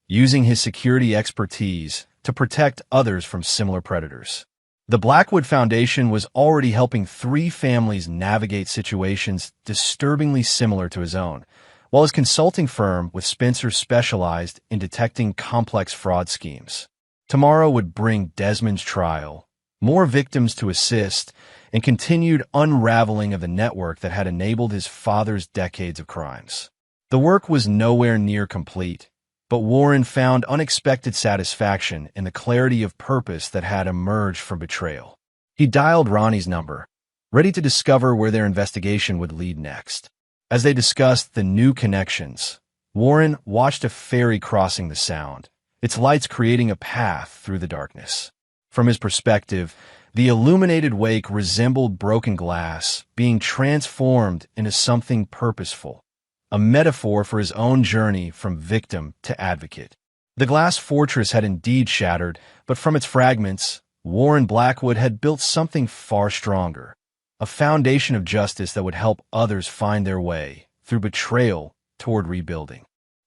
[SPEAKER 1] using his security expertise to protect others from similar predators. The Blackwood Foundation was already helping 3 families navigate situations disturbingly similar to his own, while his consulting firm with Spencer specialized in detecting complex fraud schemes. Tomorrow would bring Desmond's trial, more victims to assist, and continued unraveling of the network that had enabled his father's decades of crimes. The work was nowhere near complete, but Warren found unexpected satisfaction in the clarity of purpose that had emerged from betrayal. He dialed Ronnie's number, ready to discover where their investigation would lead next. As they discussed the new connections, Warren watched a ferry crossing the Sound, its lights creating a path through the darkness. From his perspective, The illuminated wake resembled broken glass being transformed into something purposeful, a metaphor for his own journey from victim to advocate. The glass fortress had indeed shattered, but from its fragments, Warren Blackwood had built something far stronger, a foundation of justice that would help others find their way through betrayal toward rebuilding.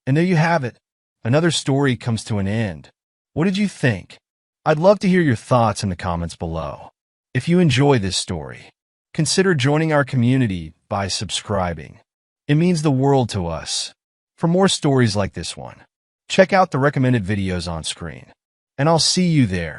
[SPEAKER 1] And there you have it. Another story comes to an end. What did you think? I'd love to hear your thoughts in the comments below. If you enjoy this story, consider joining our community by subscribing. It means the world to us. For more stories like this one, check out the recommended videos on screen, and I'll see you there.